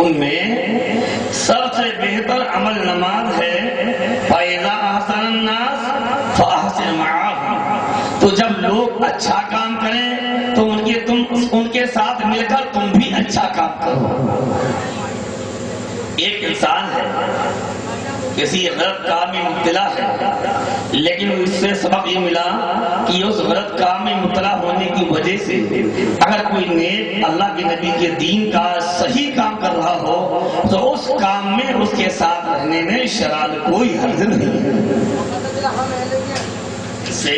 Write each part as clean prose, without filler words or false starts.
ان میں سب سے بہتر عمل نماز ہے۔ فَإِذَا أَحْسَنَ النَّاسُ فَأَحْسِنْ مَعَهُمْ، تو جب لوگ اچھا کام کریں تو ان کے ساتھ مل کر تم بھی اچھا کام کرو۔ ایک انسان ہے کسی غلط کام میں مبتلا ہے، لیکن اس سے سبق یہ ملا کہ اس غلط کام میں مبتلا ہونے کی وجہ سے اگر کوئی نیک اللہ کے نبی کے دین کا صحیح کام کر رہا ہو تو اس کام میں اس کے ساتھ رہنے میں شرعاً کوئی حرج نہیں ہے۔ اس سے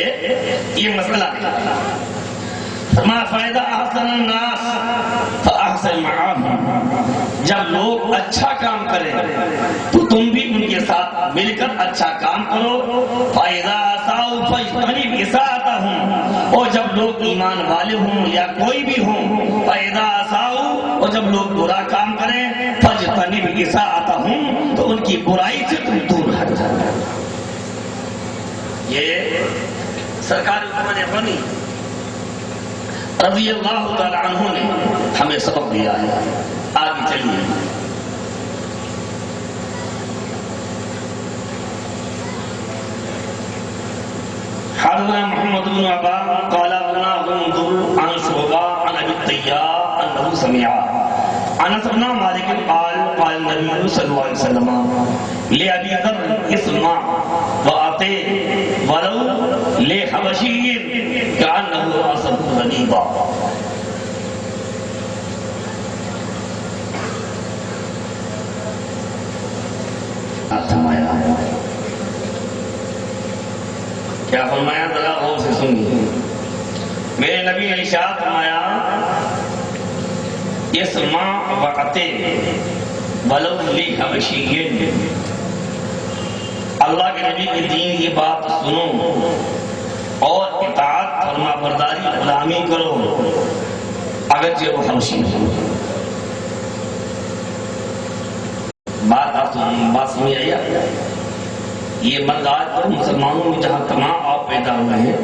یہ مسئلہ ہے۔ فرمایا فائدہ احسن الناس فاحسن معهم، جب لوگ اچھا کام کریں تو تم بھی ان کے ساتھ مل کر اچھا کام کرو۔ فائدہ اساءوا فاجتنب اساءتهم، اور جب لوگ ایمان والے ہوں یا کوئی بھی ہوں، فائدہ اساءوا، اور جب لوگ برا کام کریں فاجتنب اساءتهم، تو ان کی برائی سے تم دور ہٹ جاؤ۔ یہ سرکار عثمان غنی رضی اللہ تعالی عنہ نے ہمیں سبق دیا ہے۔ آگے چلیے۔ حضرت محمد بن عبا قال لنا انظر عن شعبہ عن ابی الطیار انه سمع انس بن مالک قال قال النبي صلی اللہ علیہ وسلم لأبي ذر اسمع وأطع ولو لحبشي كأنه أصب ذنيبا۔ کیا فرمایا؟ ذرا غور سے سنیے۔ میرے نبی نے ارشاد فرمایا اسمع وأطع ولو لحبشي، اللہ کے نبی کی دین کی بات سنو اور اطاعت فرما برداری غلامی کرو اگرچہ وہ حبشی ہو۔ بات سمجھ آئی؟ یہ مقامات پر مسلمانوں میں جہاں تمام آپ پیدا ہوئے ہیں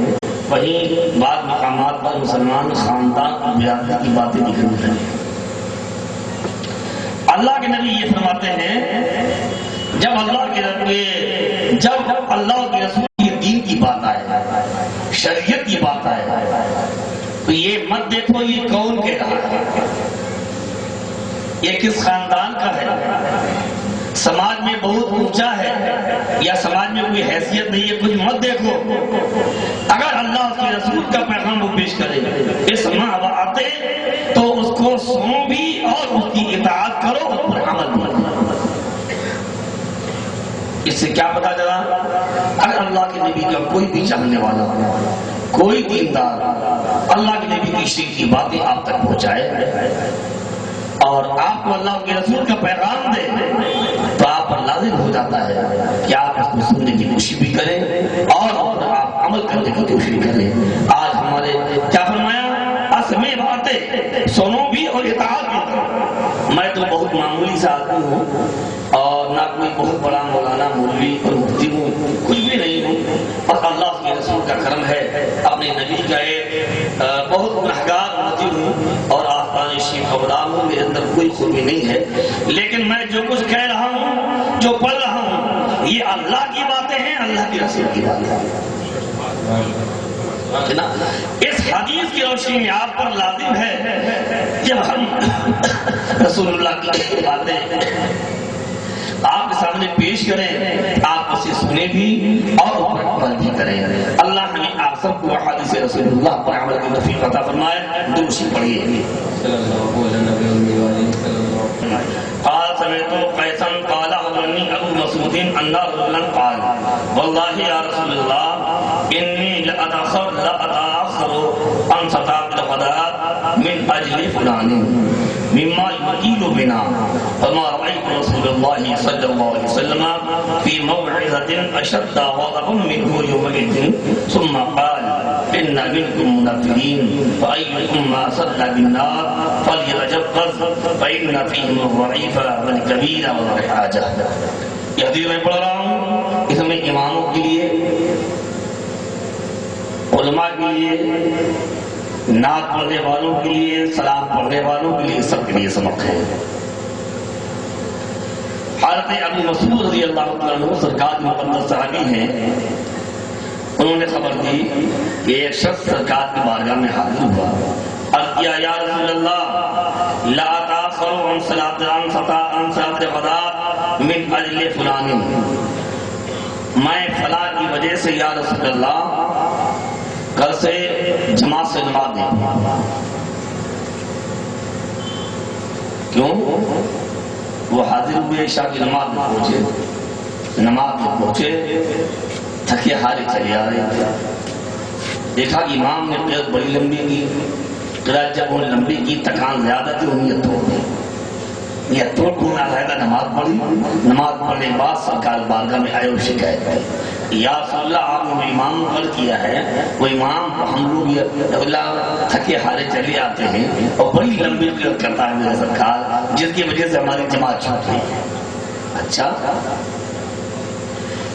وہیں بعض مقامات پر مسلمان خاندان اور برادری کی باتیں نکل رہی ہیں۔ اللہ کے نبی یہ فرماتے ہیں جب اللہ کے رسول کی دین کی بات آئے، شریعت کی بات آئے، تو یہ مت دیکھو یہ کون کہہ رہا ہے، یہ کس خاندان کا ہے، سماج میں بہت اونچا ہے یا سماج میں کوئی حیثیت نہیں ہے، کچھ مت دیکھو۔ اگر اللہ اس کے رسول کا پیغام وہ پیش کرے اسمع وأطع، تو اس کو سنو بھی اور اس کی اطاعت کرو، اس پر عمل بھی۔ اس سے کیا پتا چلا؟ اگر اللہ کے نبی کا کوئی بھی چاہنے والا کوئی دیندار اللہ کے نبی کی شریعت کی باتیں آپ تک پہنچائے اور آپ کو اللہ کے رسول کا پیغام دے تو آپ پر لازم ہو جاتا ہے کہ آپ اس کو سننے کی کوشش بھی کریں اور آپ عمل کرنے کی کوشش بھی کریں۔ آج ہمارے کیا فرمایا؟ اسمع وأطع، سنو بھی اور اطاعت بھی کرو۔ میں تو بہت معمولی سا آدمی ہوں اور نہ کوئی بہت بڑا مولانا مولوی اور مفتی ہوں، کچھ بھی نہیں ہوں، اور اللہ کے رسول کا کرم ہے اپنے نبی کا ایک بہت گنہگار امتی ہوں اور آستان شریف کا غلام ہوں، میرے اندر کوئی خوبی نہیں ہے، لیکن میں جو کچھ کہہ رہا ہوں، جو پڑھ رہا ہوں، یہ اللہ کی باتیں ہیں، اللہ کے رسول کی باتیں ہیں۔ اس حدیث کی روشنی میں آپ پر لازم ہے جب ہم رسول اللہ کی باتیں آپ کے سامنے پیش کریں آپ اسے سنیں بھی اور عمل بھی کریں۔ اللہ ہمیں آپ سب کو احادیث رسول اللہ پر عمل کی توفیق عطا فرمائے۔ درود شریف پڑھیے۔ قال سمعت قيسا قال أخبرني أبو مسعود أن رجلا قال والله يا رسول الله إني لأتأخر عن صلاة الغداء من أجل فلان مما يطيل بنا، فما رأيت رسول الله صلى الله عليه وسلم في موعظة أشد غضبا منه يومئذ، ثم قال إن منكم منفرين فأيكم ما صلى بالنار فليتجوز فإن فيهم الضعيف والكبير والحاجة۔ یہ حدیث میں پڑھ رہا ہوں، اس میں اماموں کے لیے، علماء کے لیے، نعت پڑھنے والوں کے لیے، سلام پڑھنے والوں کے لیے، سب کے لیے سبق ہے۔ حضرت ابو مسعود رضی اللہ عنہ سرکار کے مقدس صحابی ہیں، انہوں نے خبر دی کہ ایک شخص سرکار کی بارگاہ میں حاضر ہوا، عرض کیا یا رسول اللہ لا تاخروا عن صلاۃ الغداء من اجل فلان، میں فلاں کی وجہ سے یا رسول اللہ کل سے جماعت سے نماز دیں۔ کیوں؟ وہ حاضر ہوئے، عشاء کی نماز میں پہنچے، تھکے ہارے چلے آ رہے تھے، دیکھا کہ امام نے قرأت بڑی لمبی کی، قرأت جب انہوں نے لمبی کی تکان زیادہ تھی، انہیں یہ توڑ دی، یہ توڑ کرنا رہے گا، نماز پڑھی، نماز پڑھنے کے بعد سرکار بارگاہ میں آئے اور شکایت کی یا رسول اللہ آپ نے امام غلط کیا ہے، وہ امام ہم لوگ اللہ تھکے ہارے چلے آتے ہیں اور بڑی لمبی قرأت کرتا ہے میرا سرکار، جس کی وجہ سے ہماری جماعت چھوٹ گئی۔ اچھا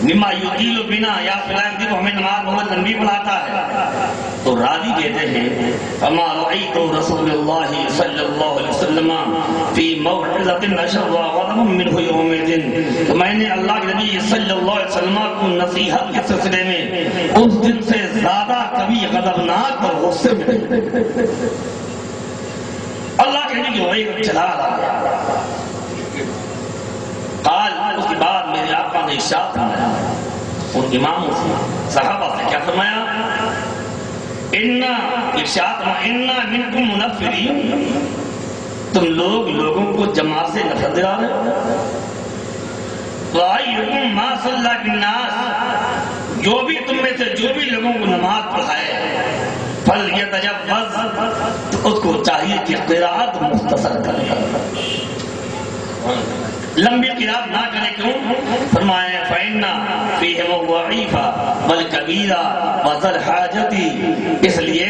مما یطیل بنا، یا فلان دن ہمیں نماز بہت لمبی پڑھاتا ہے، تو راوی کہتے ہیں فما رأیت رسول اللہ صلی اللہ علیہ وسلم فی موعظۃ اشد غضبا منہ یومئذ، تو میں نے اللہ کے نبی صلی اللہ علیہ وسلم کو نصیحت کے سلسلے میں اس دن سے زیادہ کبھی غضبناک اور غصے میں اللہ کے نبی کی وحی کا جلال آ گیا۔ قال، اس کے بعد میرے آقا نے ارشاد فرمایا ان اماموں سے، صحابہ سے کیا فرمایا؟ ارشاد انا منکم منفرین، تم لوگوں کو جماعت سے نفرت دلا رہے ہو۔ وَأَيُّكُمْ مَا صَلَّى بِالنَّاسِ، جو بھی تم میں سے جو بھی لوگوں کو نماز پڑھائے فَلْيَتَجَوَّزْ، تو اس کو چاہیے کہ قراءت مختصر کرے، لمبی قرات نہ کرے۔ کیوں؟ فرمایا فإن فيهم الضعيف والكبير وذا الحاجة، اس لیے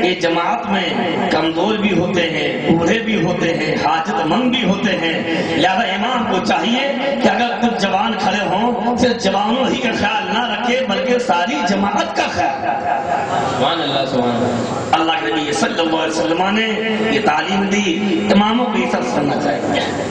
یہ جماعت میں کمزور بھی ہوتے ہیں، بوڑھے بھی ہوتے ہیں، حاجت مند بھی ہوتے ہیں، لہذا امام کو چاہیے کہ اگر کچھ جوان کھڑے ہوں صرف جوانوں ہی کا خیال نہ رکھے بلکہ ساری جماعت کا خیال۔ سبحان اللہ، سبحان اللہ۔ اللہ کے نبی صلی اللہ علیہ وسلم نے یہ تعلیم دی، اماموں کو یہ سب سننا چاہیے،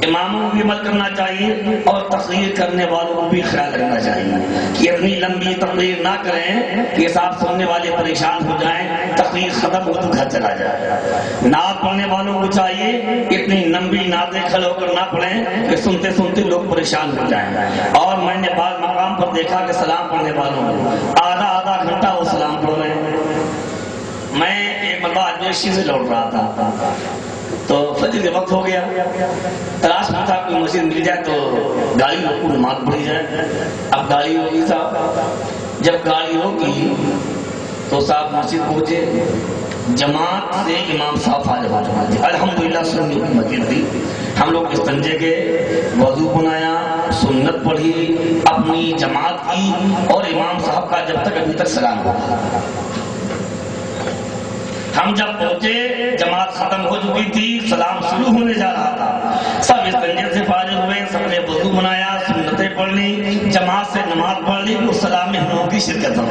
اماموں کو بھی عمل کرنا چاہیے اور تقریر کرنے والوں کو بھی خیال رکھنا چاہیے کہ اتنی لمبی تقریر نہ کریں کہ صاحب سننے والے پریشان ہو جائیں، تقریر ختم ہو تو گھر چلا جائے۔ نعت پڑھنے والوں کو چاہیے اتنی لمبی نعتیں کھڑے ہو کر نہ پڑھیں کہ سنتے سنتے لوگ پریشان ہو جائیں۔ اور میں نے بعض مقام پر دیکھا کہ سلام پڑھنے والوں کو آدھا گھنٹہ وہ سلام پڑھ رہے ہیں۔ میں ایک مرتبہ اجمیشی سے لوٹ رہا تھا تو فجر کے وقت ہو گیا، تلاش میں تھا کوئی مسجد مل جائے تو گاڑی روکو نماز پڑھی جائے۔ اب گاڑی ہوگی صاحب، جب گاڑی ہوگی تو صاحب مسجد پہنچے، جماعت سے امام صاحب فارغ ہو جماعت، الحمدللہ سنی کی مسجد تھی، ہم لوگ استنجے کے وضو بنایا، سنت پڑھی، اپنی جماعت کی، اور امام صاحب کا جب تک ابھی تک سلام ہوا۔ ہم جب پہنچے جماعت ختم ہو چکی تھی، سلام شروع ہونے جا رہا تھا، سب استنجے سے فارغ ہوئے، سب نے وضو بنایا، سنتیں پڑھ لی، جماعت سے نماز پڑھ لی، اس سلام میں ہم لوگوں کی شرکت ہو۔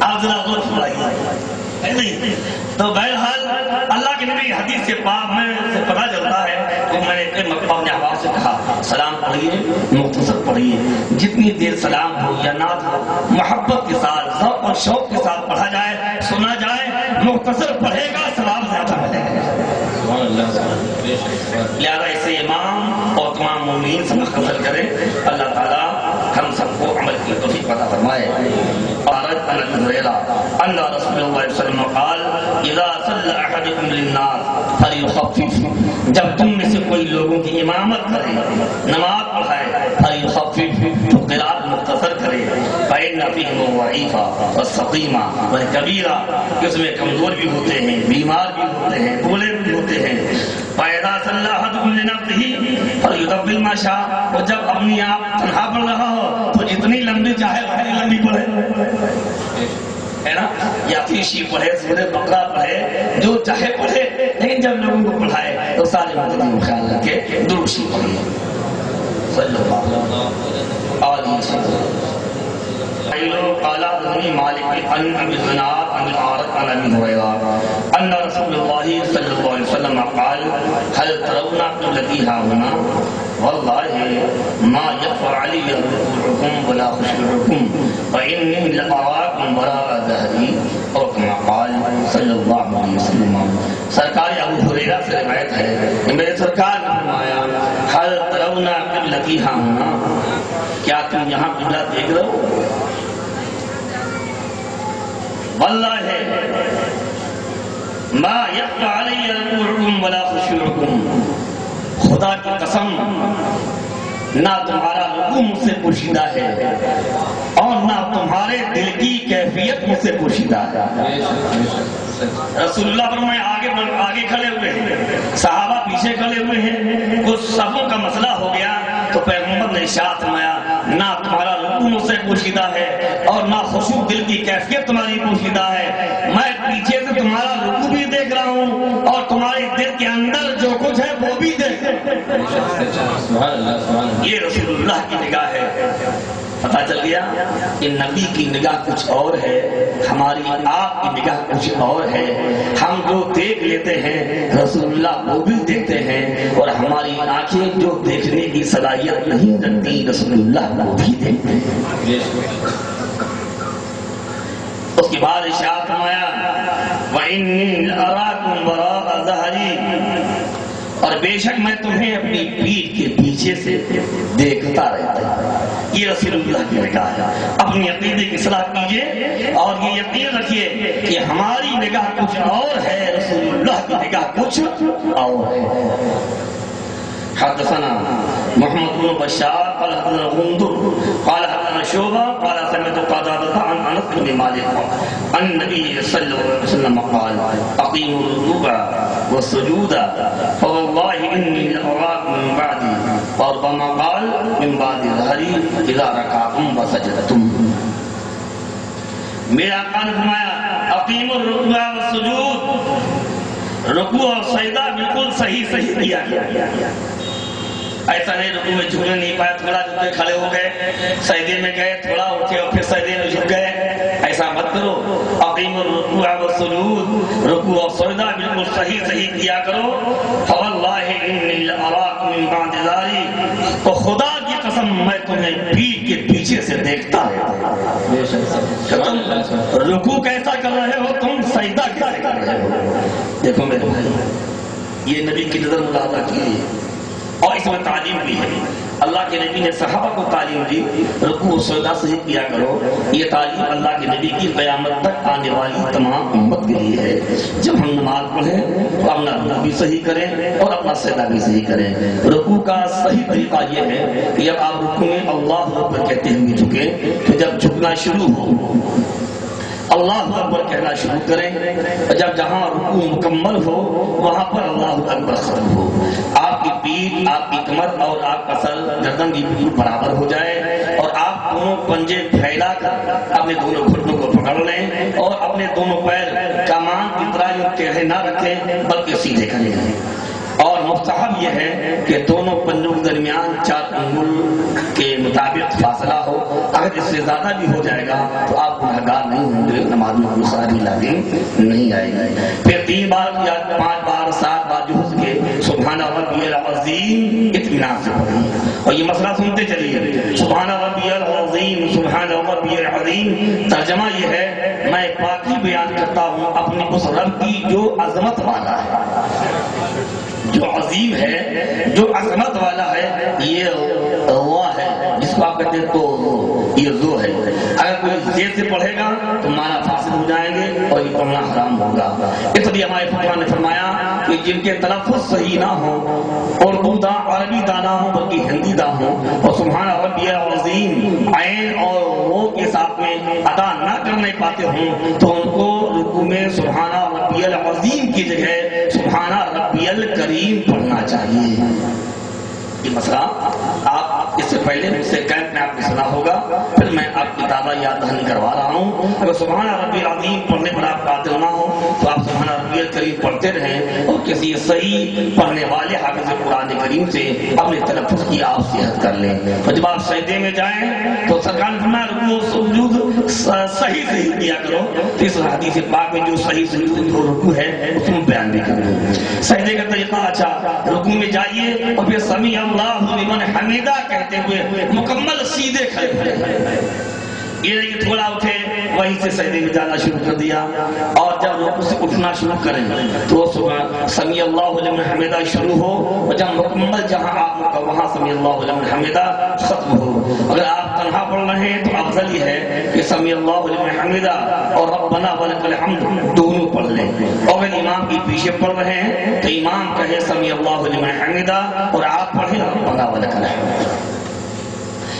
آپ ذرا غور فرمائیے، نہیں تو بہرحال اللہ کے نبی حدیث سے پاک میں سے پتہ چلتا ہے تو میں نے اپنے اپنے احباب سے کہا سلام پڑھیے، مختصر پڑھیے، جتنی دیر سلام ہو یا نعت ہو محبت کے ساتھ ذوق اور شوق کے ساتھ پڑھا جائے، سنا جائے، مختصر پڑھے گا ثواب زیادہ ملے گا۔ لہذا اسے امام اور تمام مومنین سے مختصر کریں، اللہ تعالیٰ ہم سب کو عمل کی توفیق عطا فرمائے۔ ان رسول اللہ صلی اللہ علیہ وسلم قال اذا صلى احدكم للناس فليخفف، جب تم میں سے کوئی لوگوں کی امامت کرے، نماز پڑھائے، فليخفف، تو قرات مختصر کرے، فإن فيهم الضعيف والسقيم والكبير، اس میں کمزور بھی ہوتے ہیں، بیمار بھی ہوتے ہیں، بوڑھے بھی ہوتے ہیں۔ فإذا صلى أحدكم لنفسه فليطول ما شاء، اور جب اپنی آپ تنہا پڑھ رہا ہو تو جتنی لمبی چاہے اتنی لمبی پڑھے، ہے نا، یا فیشی پڑھے، سورہ بقرہ پڑھے، جو چاہے پڑھے، لیکن جب لوگوں کو پڑھائے تو سارے مدنی کو خیال رکھے، درود شریف پڑھیے صلی اللہ علیہ وسلم۔ قال حدثني مالك عن ابي الزناد عن الاعرج عن ابي هريره ان رسول الله صلى الله عليه وسلم قال هل ترون التي ها هنا والله ما يخفى علي ركوعكم ولا خشوعكم وإني لأراكم وراء ظهري اور كما قال صلی اللہ علیہ وسلم. سرکار ابو ہریرہ سے روایت ہے کہ میرے سرکار نے فرمایا هل ترون قبلتي ها هنا، کیا تم یہاں قبلہ دیکھ رہے ہو؟ واللہ ما يخفى علي ركوعكم ولا خشوعكم، خدا کی قسم نہ تمہارا رکوع مجھ سے پوشیدہ ہے اور نہ تمہارے دل کی کیفیت مجھ سے پوشیدہ ہے. رسول اللہ فرمائے آگے کھڑے ہوئے ہیں، صحابہ پیچھے کھڑے ہوئے ہیں، کچھ صفوں کا مسئلہ ہو گیا تو پیغمبر نے ارشاد فرمایا نہ تمہارا رکوع مجھ سے پوشیدہ ہے اور نہ خشوع دل کی کیفیت تمہاری پوشیدہ ہے، میں پیچھے سے تمہارا رکوع بھی دیکھ رہا ہوں اور تمہارے دل کے اندر جو کچھ ہے وہ بھی دیکھ رہا ہوں. یہ رسول اللہ کی نگاہ ہے. پتہ چل گیا کہ نبی کی نگاہ کچھ اور ہے، ہماری آپ کی نگاہ کچھ اور ہے. ہم جو دیکھ لیتے ہیں رسول اللہ وہ بھی دیکھتے ہیں، اور ہماری آنکھیں جو دیکھنے کی صلاحیت نہیں رکھتی رسول اللہ وہ بھی دیکھتے ہیں. اس کے بعد ارشاد فرمایا وَإِنِّي أَرَاكُمْ وَرَاءَ ظَهْرِي، اور بے شک میں تمہیں اپنی پیٹھ کے پیچھے سے دیکھتا رہتا ہوں. یہ رسول اللہ کی نگاہ ہے. اپنی عقیدے کی اصلاح کیجئے اور یہ یقین رکھیے کہ ہماری نگاہ کچھ اور ہے، رسول اللہ کی نگاہ کچھ اور ہے. حدثنا محمد بن بشار قال حدثنا غندر قال حدثنا شعبہ قال سمعت قتادة عن انس بن مالك عن النبي صلى الله عليه وسلم قال اقيموا الركوع والسجود فوالله اني لاراكم من بعدي، وربما قال من بعد ظهري اذا ركعتم وسجدتم. میرے آقا نے فرمایا اقیموا الرکوع والسجود، رکوع اور سجدہ بالکل صحیح کیا گیا. ایسا نہیں رکوع میں جھکنے نہیں پائے، تھوڑا جھکے کھڑے ہو گئے، سجدے میں گئے تھوڑا اٹھے اور پھر سجدے میں جھک گئے، ایسا مت کرو. اقیم الرکوع والسجود، رکوع اور سجدہ بالکل صحیح کیا کرو. فواللہ انی لاراکم من بعد ذلک، تو خدا کی قسم میں تمہیں پیٹھ کے پیچھے سے دیکھتا ہے. تم رکوع کیسا کر رہے ہو، تم سجدہ کیسے کر رہے ہو. دیکھو میرے بھائی، یہ نبی کی نظر ملاحظہ کیجیے، اور اس میں تعلیم بھی ہے. اللہ کے نبی نے صحابہ کو تعلیم دی رکوع و سجدہ صحیح کیا کرو. یہ تعلیم اللہ کے نبی کی قیامت تک آنے والی تمام امت کے لیے ہے. جب ہم نماز پڑھیں تو اپنا رکوع بھی صحیح کریں اور اپنا سجدہ بھی صحیح کریں. رکوع کا صحیح طریقہ یہ ہے کہ جب آپ رکوع میں اللہ اکبر کہتے ہوئے جھکیں تو جب جھکنا شروع ہو اللہ اکبر کہنا شروع کریں، جب جہاں رکوع مکمل ہو وہاں پر اللہ اکبر ختم ہو. آپ کی پیٹھ، آپ کی کمر اور آپ کا سر گردن بھی بالکل برابر ہو جائے، اور آپ دونوں پنجے پھیلا کر اپنے دونوں گھٹنوں کو پکڑ لیں اور اپنے دونوں پیر کمان کی طرح یوں ٹیڑھے نہ رکھیں بلکہ سیدھے کریں. اور مستحب یہ ہے کہ دونوں پنجوں کے درمیان 4 انگل کے مطابق فاصلہ ہو. اگر اس سے زیادہ بھی ہو جائے گا تو آپ گنہگار نہیں ہوں گے، نماز میں کوئی خرابی لازم نہیں آئے گی. پھر 3 بار یا 5 بار 7 بار جو اس کے سبحان ربی العظیم اطمینان سے پڑھیں. اور یہ مسئلہ سنتے چلیے، سبحان ربی العظیم سبحان ربی العظیم ترجمہ یہ ہے میں پاکی بیان کرتا ہوں اپنی اس رب کی جو عظمت والا ہے، جو عظیم ہے، جو عظمت والا ہے. یہ اللہ ہے جس کو آپ کہتے ہیں تو یہ ذو ہے. اگر کوئی زیر سے پڑھے گا تو معنی فاسد ہو جائیں گے اور یہ پڑھنا حرام ہوگا. اس لیے ہمارے فقہ نے فرمایا کہ جن کے تلفظ صحیح نہ ہوں، اردو دا عربی دا نہ ہوں بلکہ ہندی دا ہوں، اور سبحان ربی العظیم عین اور وہ کے ساتھ میں ادا نہ کرنے پاتے ہوں تو ان کو رکوع میں سبحان ربی العظیم کی جگہ سبحان ربی الکریم پڑھنا چاہیے. یہ مسئلہ آپ اس سے پہلے مجھ سے کیمپ میں آپ نے سنا ہوگا، پھر میں آپ کی تازہ یاد دہانی کروا رہا ہوں. اگر سبحان ربی العظیم پڑھنے پر آپ قادر نہ ہو تو آپ سبحان ربی الکریم پڑھتے رہیں اور کسی صحیح پڑھنے والے حافظ قرآن کریم سے اپنے تلفظ کی آپ صحت کر لیں. اور جب آپ سجدے میں جائیں تو سرکار نے فرمایا رکوع و سجود صحیح کیا کرو. تو اس حدیث پاک میں جو صحیح سجود و رکوع ہے اس میں بیان بھی کر دوں. سجدے کا طریقہ اچھا، رکوع میں جائیے اور پھر سمیع اللہ لمن حمیدہ کہتے ہوئے مکمل سیدھے کھڑے ہوئے، یہ نہیں کہ تھوڑا اٹھے وہیں سے سجدے میں جانا شروع کر دیا، اور جب رکوع سے اٹھنا شروع کریں تو سمیع اللہ لمن حمیدہ شروع ہو، اور جب مکمل جہاں آپ وہاں سمیع اللہ لمن حمیدہ ختم ہو۔ اگر آپ تنہا پڑھ رہے ہیں تو افضل یہ ہے کہ سمیع اللہ لمن حمیدہ اور ربنا ولک الحمد دونوں پڑھ لیں، اور اگر امام کے پیچھے پڑھ رہے ہیں تو امام کہے سمیع اللہ لمن حمیدہ اور آپ پڑھیں ربنا ولک الحمد۔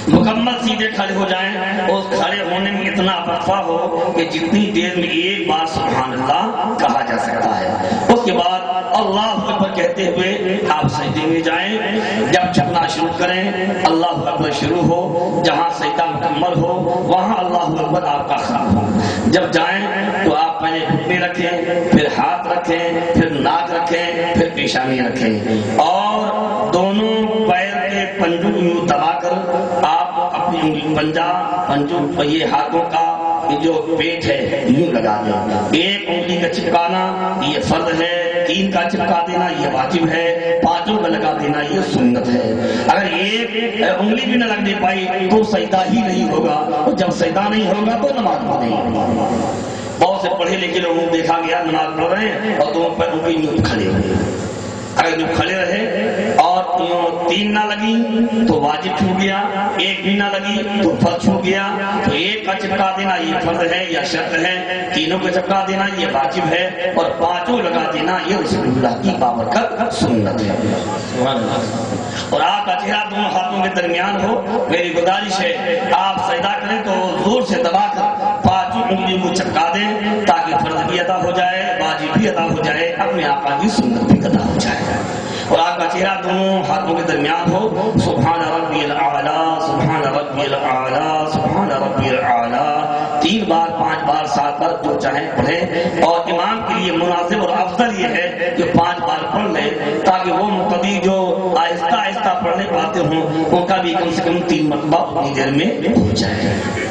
مکمل سیدھے کھڑے ہو جائیں، اور کھڑے ہونے میں اتنا وقفہ ہو کہ جتنی دیر میں ایک بار سبحان اللہ کہا جا سکتا ہے، اس کے بعد اللہ اکبر کہتے ہوئے آپ سجدے میں جائیں، جب جھکنا شروع کریں اللہ اکبر شروع ہو، جہاں سجدہ مکمل ہو وہاں اللہ اکبر آپ کا ختم ہو۔ جب جائیں تو آپ پہلے گھٹنے رکھیں، پھر ہاتھ رکھیں، پھر ناک رکھیں، پھر پیشانی رکھیں، اور دونوں پیر کے پنجوں یوں دبا کر آپ اپنی انگلی پنجوں یہ ہاتھوں کا جو پیٹ ہے یوں لگا دیں۔ ایک انگلی کا چپکانا یہ فرض ہے، 3 کا چپکا دینا یہ واجب ہے، 5 کا لگا دینا یہ سنت ہے۔ اگر ایک انگلی بھی نہ لگنے پائی تو سجدہ ہی نہیں ہوگا، اور جب سجدہ نہیں ہوگا تو نماز بھی نہیں ہوگی۔ بہت سے پڑھے لکھے لوگوں کو دیکھا گیا نماز پڑھ رہے ہیں اور دونوں پیروں پہ یوں کھڑے ہوئے، اگر جو کھڑے رہے اور 3 نہ لگی تو واجب چھوٹ گیا، 1 بھی نہ لگی تو فرض چھوٹ گیا، تو 1 کا چپکا دینا یہ فرض ہے یا شرط ہے، 3 کا چپکا دینا یہ واجب ہے، اور 5 لگا دینا یہ رسول اللہ کی بابرکت سنت ہے۔ اور آپ کا چہرہ دونوں ہاتھوں کے درمیان ہو۔ میری گزارش ہے آپ سجدہ کریں تو زور سے دبا کر 5 انگلی کو چپکا دیں تاکہ فرض بھی ادا ہو جائے، واجب بھی ادا ہو جائے، اپنے آقا کی سنت بھی ادا ہو جائے، اور آپ کا چہرہ دونوں ہاتھوں کے درمیان ہو۔ سبحان ربی الاعلیٰ، سبحان ربی الاعلیٰ، سبحان ربی الاعلیٰ 3 بار، 5 بار، 7 بار جو چاہیں پڑھیں، اور امام کے لیے مناسب اور افضل یہ ہے کہ 5 بار پڑھ لیں تاکہ وہ مقتدی جو آہستہ آہستہ پڑھنے پاتے ہوں ان کا بھی کم سے کم 3 مرتبہ اتنی دیر میں ہو جائے۔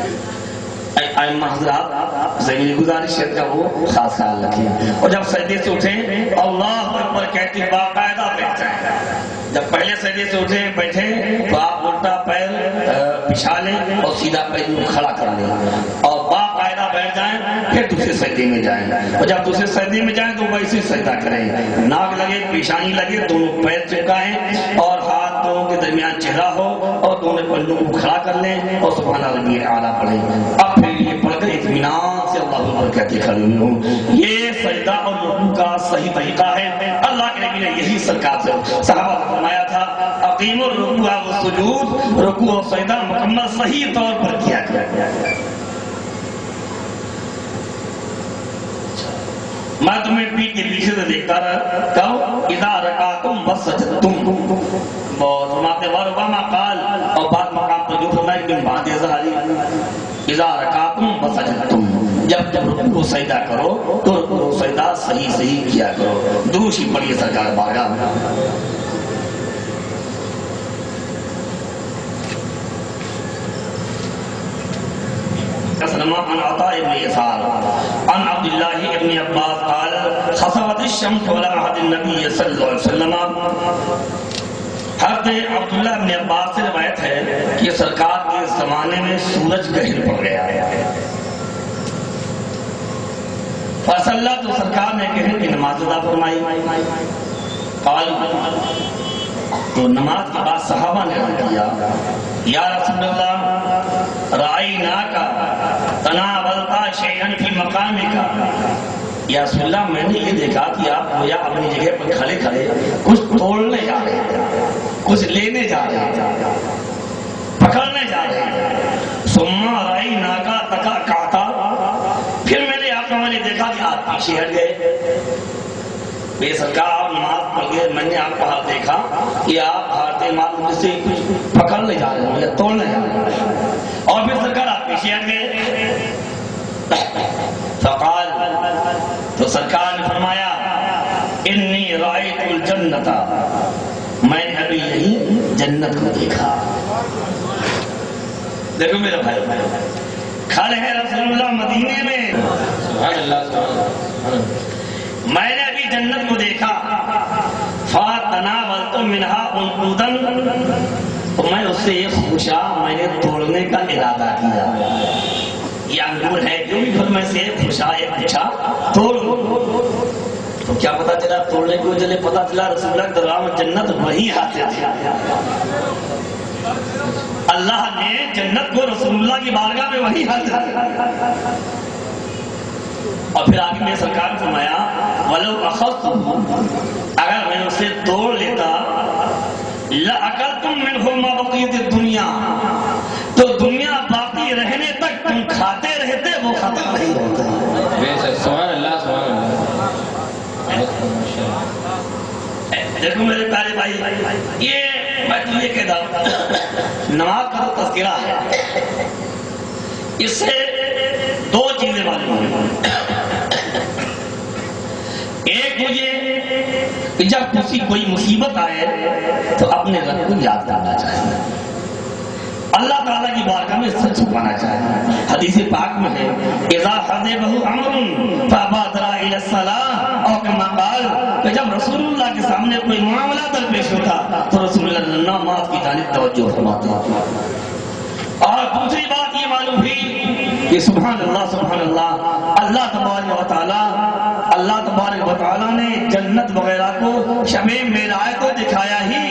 ائمہ حضرات زمینی گزارش ہے کا وہ خاص خیال رکھیں، اور جب سجدے سے اٹھیں اللہ اکبر کہتے باقاعدہ بیٹھ جائیں۔ جب پہلے سجدے سے اٹھیں بیٹھیں تو آپ الٹا پیر بچھا لیں اور سیدھا پیر کھڑا کر لیں، اور باقاعدہ بیٹھ جائیں، پھر دوسرے سجدے میں جائیں، اور جب دوسرے سجدے میں جائیں تو ویسے ہی سجدہ کریں، ناک لگے، پیشانی لگے، دونوں پیر چپکائیں اور ہاتھ دونوں کے درمیان چہرہ ہو، اور دونوں پنجوں کو کھڑا کر لیں اور سبحان ربی الاعلیٰ پڑھیں۔ اب پھر یہ پڑھ کر اطمینان سے اللہ اکبر کہتے کھڑے ہوئے ہوں۔ یہ سجدہ اور رکوع کا صحیح طریقہ ہے، اللہ کے نبی نے یہی سرکار سے صحابہ کو فرمایا تھا اقیموا الرکوع والسجود، رکوع اور سجدہ مکمل صحیح طور پر کیا کریں۔ میں تمہیں پیٹ کے پیچھے سے دیکھتا رہا ہوں، اذا رکعتم وسجدتم، فرماتے وربما قال، اور بعد مقام پر جو فرمایا کہ بعد ظاہری اذا رکعتم وسجدتم، جب رکوع و سجدہ کرو تو رکوع و سجدہ صحیح کیا کرو۔ دروش ہی پڑھیے سرکار بارگاہ میں۔ عن عطاء بن يسار عن عبد الله بن عباس قال خسفت الشمس على عهد النبي صلى الله عليه وسلم۔ حضرت عبداللہ بن عباس سے روایت ہے کہ سرکار کے زمانے میں سورج گہر پڑ گیا، فصلى تو سرکار نے گہر کی نماز ادا فرمائی، قال تو نماز کے بعد صحابہ نے عرض کیا یا رسول اللہ رأیناک تناولتا شیئا فی مقامک، یا رسول اللہ میں نے یہ دیکھا کہ آپ گویا اپنی جگہ پر کھڑے کھڑے کچھ توڑنے جا رہے تھے، کچھ لینے جا رہے تھے، پکڑنے جا رہے تھے۔ ثم رأیناک تقعقعتا، پھر میں نے آپ کو دیکھا کہ آپ پیچھے ہٹ گئے۔ بے سرکار آپ نماز پڑھ گئے، میں نے آپ کو ہاتھ دیکھا کہ آپ ہاتھ مال سے کچھ پکڑنے جا رہے ہیں یا توڑنے جا رہے ہیں، اور پھر سرکار آپ پیچھے ہٹ گئے۔ فقال، تو سرکار نے فرمایا انی رأیت الجنت، میں نے ابھی یہی جنت کو دیکھا۔ دیکھو میرا بھائی کھڑے ہیں رسول اللہ مدینے میں، سبحان اللہ، میں نے ابھی جنت کو دیکھا، منها عنقودا، تو میں اس سے ایک خوشا میں نے توڑنے کا ارادہ کیا. یہ انگور ہے جو بھی پھر میں سے ایک خوشا توڑ لوں. تو کیا پتا چلا توڑنے کو چلے، پتا چلا رسول اللہ درگاہ میں جنت وہی حاصل تھے. اللہ نے جنت کو رسول اللہ کی بارگاہ میں وہی حاصل کیا. اور پھر آگے میں سرکار نے فرمایا وَلَوْ أَخَذْتُمْ، اگر میں اسے توڑ لیتا لَأَكَلْتُمْ مِنْهُ مَا بَقِيَتِ الدُّنْيَا، تو دنیا باقی رہنے تک تم کھاتے رہتے، وہ ختم نہیں ہوتا. سبحان اللہ سبحان اللہ. دیکھو میرے پیارے بھائی، یہ میں تمہیں کہتا ہوں نماز کا تو تذکرہ ہے، اس سے دو چیزیں معلوم ہیں. ایک مجھے کہ جب کسی کوئی مصیبت آئے تو اپنے رب کو یاد کرنا چاہیے، اللہ تعالیٰ کی بارگاہ میں سچ چھپانا چاہیے. حدیث پاک میں ہے اذا حضبه امر فبادر الى الصلاة، اور کما قال کہ جب رسول اللہ کے سامنے کوئی معاملہ درپیش ہوتا تو رسول اللہ نماز کی جانب توجہ فرماتے. اور دوسری بات یہ معلوم ہوئی کہ سبحان اللہ اللہ تبارک و تعالیٰ نے جنت وغیرہ کو شب معراج کو دکھایا ہی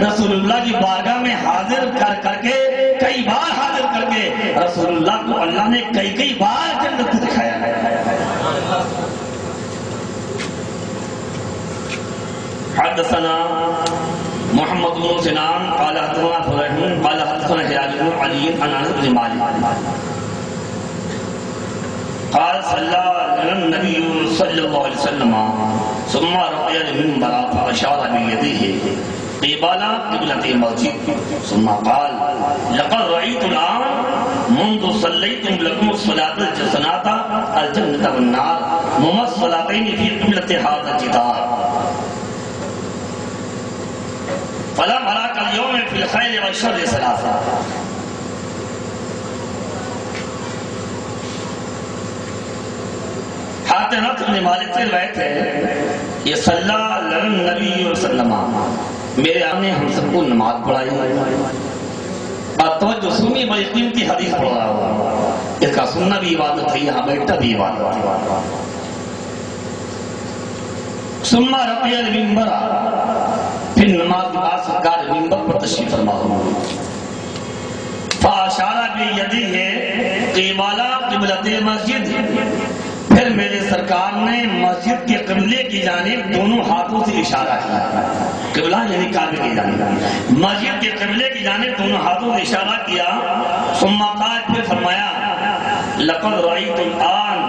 رسول اللہ کی بارگاہ میں حاضر کر کے کئی بار حاضر کر کے رسول اللہ کو اللہ نے کئی بار جنت کو دکھایا ہے. حدثنا محمد بن سنان قال حدثنا فليح قال حدثنا هلال بن علي عن انس بن مالك قال صلى النبي صلى الله عليه وسلم ثم رقي المنبر فاشار بيده قبل قبلة المسجد ثم قال لقد رأيت الآن منذ صليتم لكم الصلاة الجسنات الجنة والنار ممثلتين في قبلة هذا الجدار فلم أراك اليوم في الخير والشر ثلاثة. حاتم بن مالک سے روایت ہے یہ صلی اللہ علیہ نبی وسلم میرے آنے ہم سب کو نماز پڑھائی. اور توجہ سنی، بڑی قیمتی حدیث پڑھ رہا ہوا. اس کا سننا بھی عبادت ہے، یہاں بیٹھنا بھی عبادت ہے. ثم رقی المنبر، پھر نماز کے بعد سرکار منبر پر تشریف فرما ہوا. فاشارہ بیدیہ قبلہ قبلۃ المسجد، پھر میرے سرکار نے مسجد کے قبلے کی جانب دونوں ہاتھوں سے اشارہ کیا. قبلہ یعنی کعبے کی جانب، مسجد کے قبلے کی جانب دونوں ہاتھوں سے اشارہ کیا. ثم قال، پھر فرمایا لقد رأيت الآن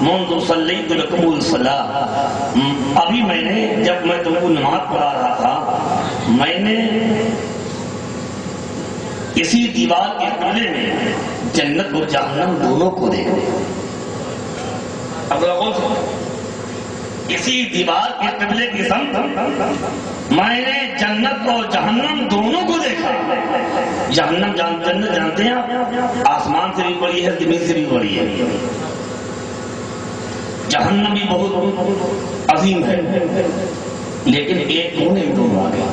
منذ صليت لكم الصلاة، ابھی میں نے جب میں تم کو نماز پڑھا رہا تھا میں نے اسی دیوار کے قبلے میں جنت اور جہنم دونوں کو دیکھا. اسی دیوار کے قبلے کی سمت میں نے جنت اور جہنم دونوں کو دیکھا. جہنم جنت جانتے ہیں آسمان سے بھی بڑی ہے، زمین سے بھی بڑی ہے. جہنم بھی بہت عظیم ہے، لیکن ایک نہیں دونوں آگے.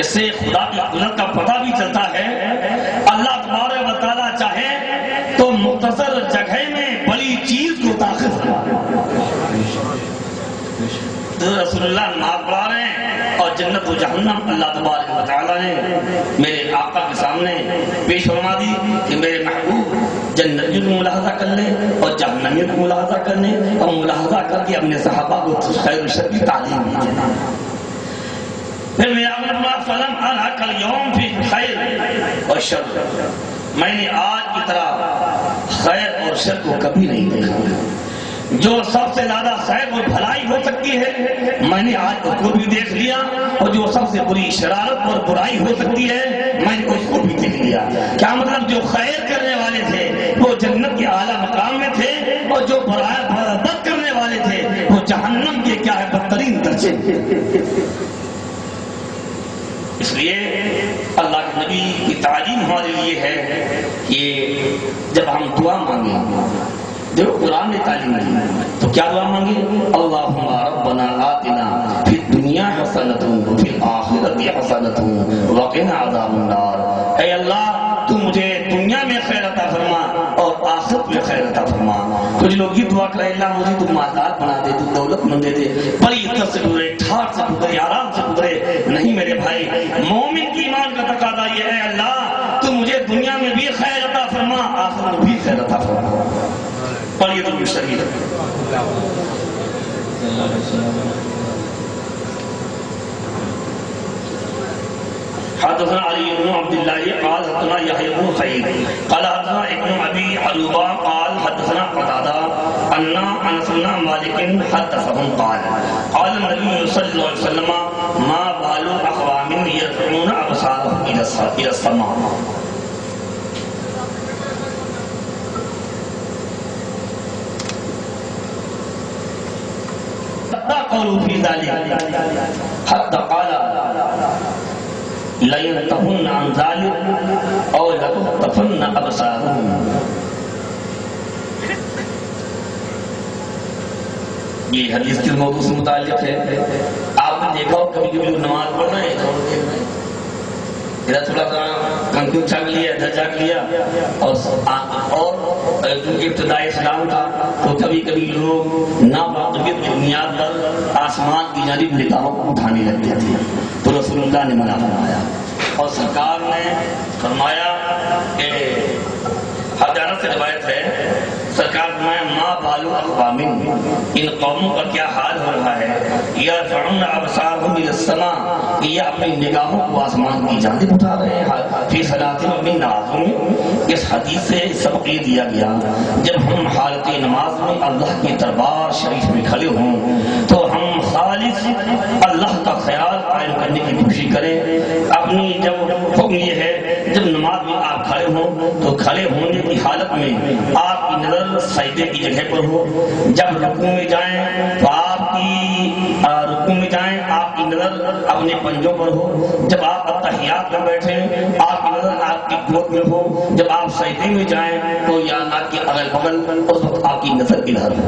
اس سے خدا کی قدرت کا پتہ بھی چلتا ہے. اللہ تبارک و تعالیٰ چاہے تو مختصر جگہ میں بڑی چیز کو طاقت فرما. رسول اللہ نماز پڑھا رہے ہیں اور جنت و جہنم اللہ تبارک و تعالیٰ نے میرے آقا کے سامنے پیش فرما دی کہ میرے محبوب جنتیوں کو ملاحظہ کر لیں اور جہنمیوں کو ملاحظہ کر لیں، اور ملاحظہ کر کے اپنے صحابہ کو خیر و شر کی تعلیم دیجیے. پھر میرے آقا فلم أراك اليوم في خیر اور شر، میں نے آج کی طرح خیر اور شر کو کبھی نہیں دیکھا. جو سب سے زیادہ خیر اور بھلائی ہو سکتی ہے میں نے آج اس کو بھی دیکھ لیا، اور جو سب سے بری شرارت اور برائی ہو سکتی ہے میں نے اس کو بھی دیکھ لیا. کیا مطلب؟ جو خیر کرنے والے تھے وہ جنت کے اعلیٰ مقام میں تھے، اور جو بد کرنے والے تھے وہ جہنم کے کیا ہے بدترین درجے. اس لیے اللہ کے نبی کی تعلیم ہمارے لیے ہے کہ جب ہم دعا مانگیں، دیکھو قرآن نے تعلیم دی تو کیا دعا مانگے؟ اللہم ربنا آتنا فی الدنیا الدنیا حسنۃ وفی الآخرۃ حسنۃ وقنا عذاب النار۔ اے اللہ تو مجھے دنیا میں خیر عطا فرما اور آخرت میں خیر عطا فرما۔ کچھ لوگ یہ دعا کرے اللہ مجھے تو مالدار بنا دے، تو دولت مند دے دے، بڑی عزت سے گزرے، ٹھاٹ سے گزرے، آرام سے گزرے۔ نہیں میرے بھائی، مومن کی ایمان کا تقاضا یہ ہے اللہ تو مجھے دنیا میں بھی خیر عطا فرما، آخرت میں بھی خیر عطا فرما۔ پڑھیے تو شریف حدثنا علي بن عبد الله قال حدثنا يحيى بن سعيد قال حدثنا ابن ابي عروبه قال حدثنا قتاده ان انس بن مالك حدثهم قال النبي صلى الله عليه وسلم ما بال اقوام يرفعون ابصارهم الى السماء۔ قالوا في ذلك حتى قال لَيَنْتَهُنَّ عَنْ ذَلِكَ أَوْ لَتُخْطَفَنَّ أَبْصَارُهُمْ۔ یہ حدیث کس موضوع سے متعلق ہے؟ آپ نے دیکھا ہو کبھی کبھی نماز پڑھ رہے ہیں، ادھر تھوڑا سا کنکیوں چھک لیا، ادھر چھک لیا، اور ابتدائی اسلام تھا تو کبھی کبھی لوگ ناواقفیت کی بنیاد پر آسمان کی جانب نگاہوں کو اٹھانے لگتے تھے، تو رسول اللہ نے منع فرمایا، اور سرکار نے فرمایا کہ حضرت سے روایت ہے، سرکار فرمایا ما بالو اقوام، ان قوموں کا کیا حال ہو رہا ہے، یرفعون ابصارهم الى السماء، یہ اپنی نگاہوں کو آسمان کی جانب اٹھا رہے ہیں، فی صلاتهم من نعظم۔ اس حدیث سے سبق یہ دیا گیا جب ہم حالت نماز میں اللہ کے دربار شریف میں کھڑے ہوں تو ہم خالص اللہ کا خیال قائم کرنے کی کوشش کریں۔ اپنی جب حکم یہ ہے جب نماز میں آپ کھڑے ہوں تو کھڑے ہونے کی حالت میں آپ کی نظر سجدے کی جگہ پر ہو، جب رکوع میں جائیں تو آپ کی رکوع میں جائیں آپ کی نظر اپنے پنجوں پر ہو، جب آپ تحیات میں بیٹھیں آپ کی نظر آپ کی گود میں ہو، جب آپ سجدے میں جائیں تو یا آپ کے اگل بغل اس وقت آپ کی نظر ادھر ہو،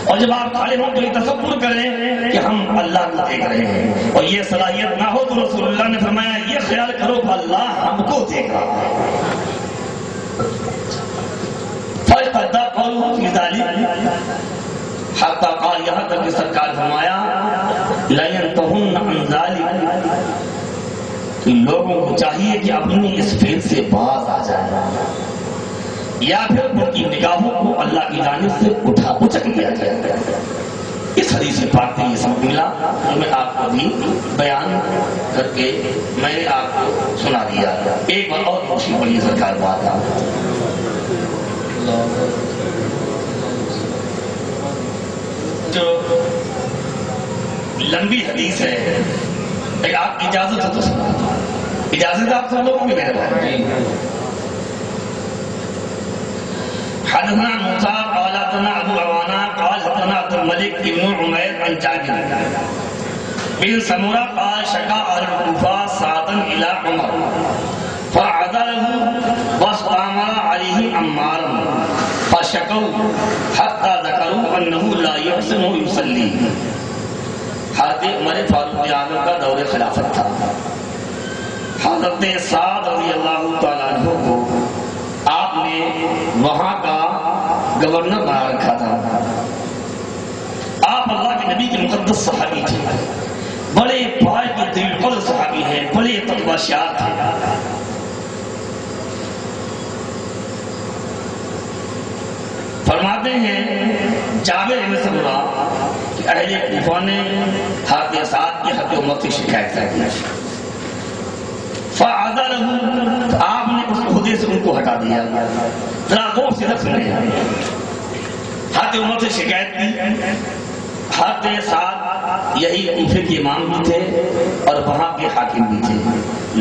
اور جب آپ کھڑے ہوں تو یہ تصور کریں کہ ہم اللہ کو دیکھ رہے ہیں، اور یہ صلاحیت نہ ہو تو رسول اللہ نے فرمایا یہ خیال کرو کہ اللہ ہم کو دیکھ رہا ہے۔ حتیٰ قال، یہاں تک کہ سرکار فرمایا لَيَنْتَهُنَّ عَنْ ذَلِكَ، کہ لوگوں کو چاہیے کہ اپنی اس فعل سے باز آ جائے، یا پھر ان کی نگاہوں کو اللہ کی جانب سے اچک لیا جائے۔ اس حدیث پاک میں یہ سبق ملا، میں آپ کو بھی بیان کر کے میں نے آپ کو سنا دیا۔ ایک بار اور روشنی پڑی سرکار بات ہے، جو لمبی حدیث ہے، ایک آپ اجازت ہے تو سنا، اجازت آپ سب لوگوں کی میرے بھائی۔ حدثنا موسیٰ قال حدثنا ابو عوانہ قال حدثنا عبد الملک ابن عمیر عن جابر بن سمورہ قال شکا اہل الکوفہ سعدا الی عمر فعذره واستعمل علیہ عمارا فشکوا حتی ذکروا انه لا يحسن يصلی۔ حضرت عمر فاروق اعظم کا دور خلافت تھا، حضرت سعد رضی اللہ تعالیٰ عنہ کو آپ نے وہاں کا گورنر بنا رکھا تھا۔ آپ اللہ کے نبی کے مقدس صحابی تھے، بڑے باعث دل قدر صحابی ہیں، بڑے تقویٰ شیار تھے۔ فرماتے ہیں جابر بن سمرہ کہ اہل کوفہ نے حضرت سعد کی حق امت سے شکایت کی، فعذره، آپ نے اس عہدے سے ان کو ہٹا دیا۔ ذرا غور سے سنیں، حضرت عمر سے شکایت کی، حضرت سعد یہی کوفے کے امام بھی تھے اور وہاں کے حاکم بھی تھے،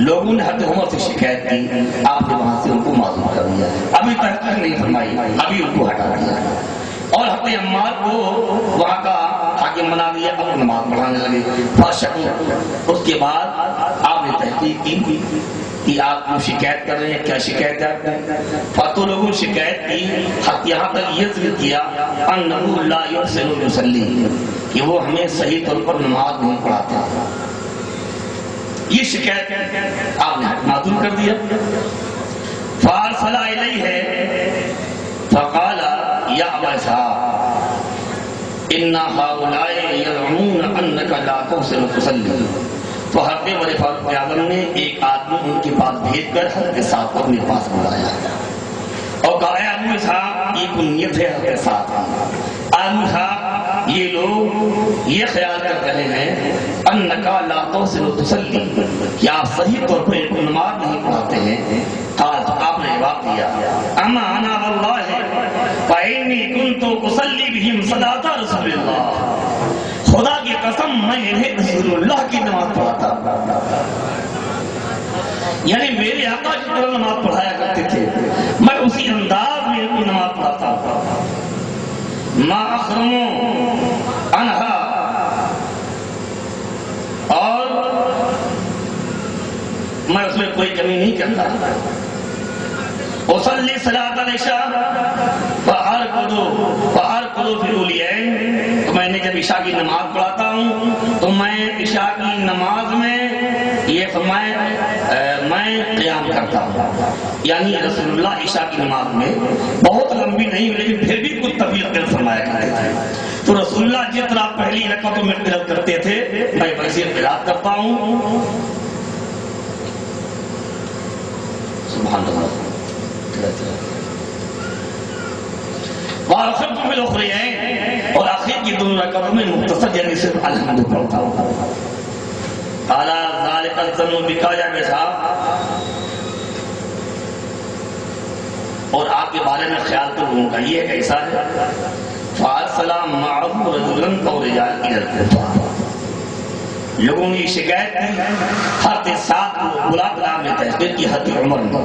لوگوں نے حضرت عمر سے شکایت کی، آپ نے وہاں سے ان کو معذور کر دیا، ابھی تحقیق نہیں فرمائی، ابھی ان کو ہٹا دیا، اور حضرت عمار کو وہاں کا حاکم بنا دیا، اب نماز پڑھانے لگے۔ اس کے بعد آپ نے تحقیق کی کہ آپ کو شکایت کر رہے ہیں، کیا شکایت ہے؟ فاتو لوگوں نے شکایت کی، یہاں تک یہ ذکر کیا انہو لا یحسن یصلی، کہ کہ وہ ہمیں صحیح طور پر نماز نہیں پڑھاتے. یہ شکایت آپ نے معذور کر دیا. فارسل الیہ فقال یا ابا اسحاق ان هؤلاء يزعمون انك لا تحسن تصلي. تو حضرت عمر فاروق اعظم نے ایک آدمی ان کے پاس بھیج کر حضرت سعد کو اپنے پاس بلایا اور کہا اے ابو اسحاق یہ کنیت ہے حضرت سعد. ابو اسحاق یہ لوگ یہ خیال کر رہے ہیں انک لا تحسن تصلی کہ آپ صحیح طور پر ان کو نماز نہیں پڑھاتے ہیں. قال آپ نے جواب دیا اما انا واللہ فانی کنت اصلی بهم صلاۃ رسول اللہ. خدا کی قسم میں انہیں رسول اللہ کی نماز پڑھاتا. یعنی میرے آقا کی طرح نماز پڑھایا کرتے تھے, میں اسی انداز میں ان کو نماز پڑھاتا ہوں. ما اخرمو انہا, اور میں اس میں کوئی کمی نہیں کرتا. اصلی صلاۃ العشاء فارقدو فی الاولیین, تو میں نے جب عشاء کی نماز پڑھاتا ہوں تو میں عشاء کی نماز میں یہ میں قیام کرتا ہوں. یعنی رسول اللہ عشاء کی نماز میں بہت لمبی نہیں لیکن پھر بھی کچھ طویل فرمایا کرتے تھے. تو رسول اللہ جس طرح پہلی رکعتوں میں قرات کرتے تھے میں ویسے قرات کرتا ہوں. سبحان اللہ. وآخرت میں الأخريين, اور آخر کی دونوں رکعتوں میں مختصر یعنی صرف الحمد پڑھتا ہوں. قال ذلك الظن بك يا ابا اسحاق, اور آپ کے بارے میں خیال تو لوگوں کا یہ کیسا ہے. فارسل معه رجلا او رجال الى الكوفه, لوگوں نے شکایت کی. حضرت سعد کو بلا بلا میں تحقیق کی. حضرت عمر نے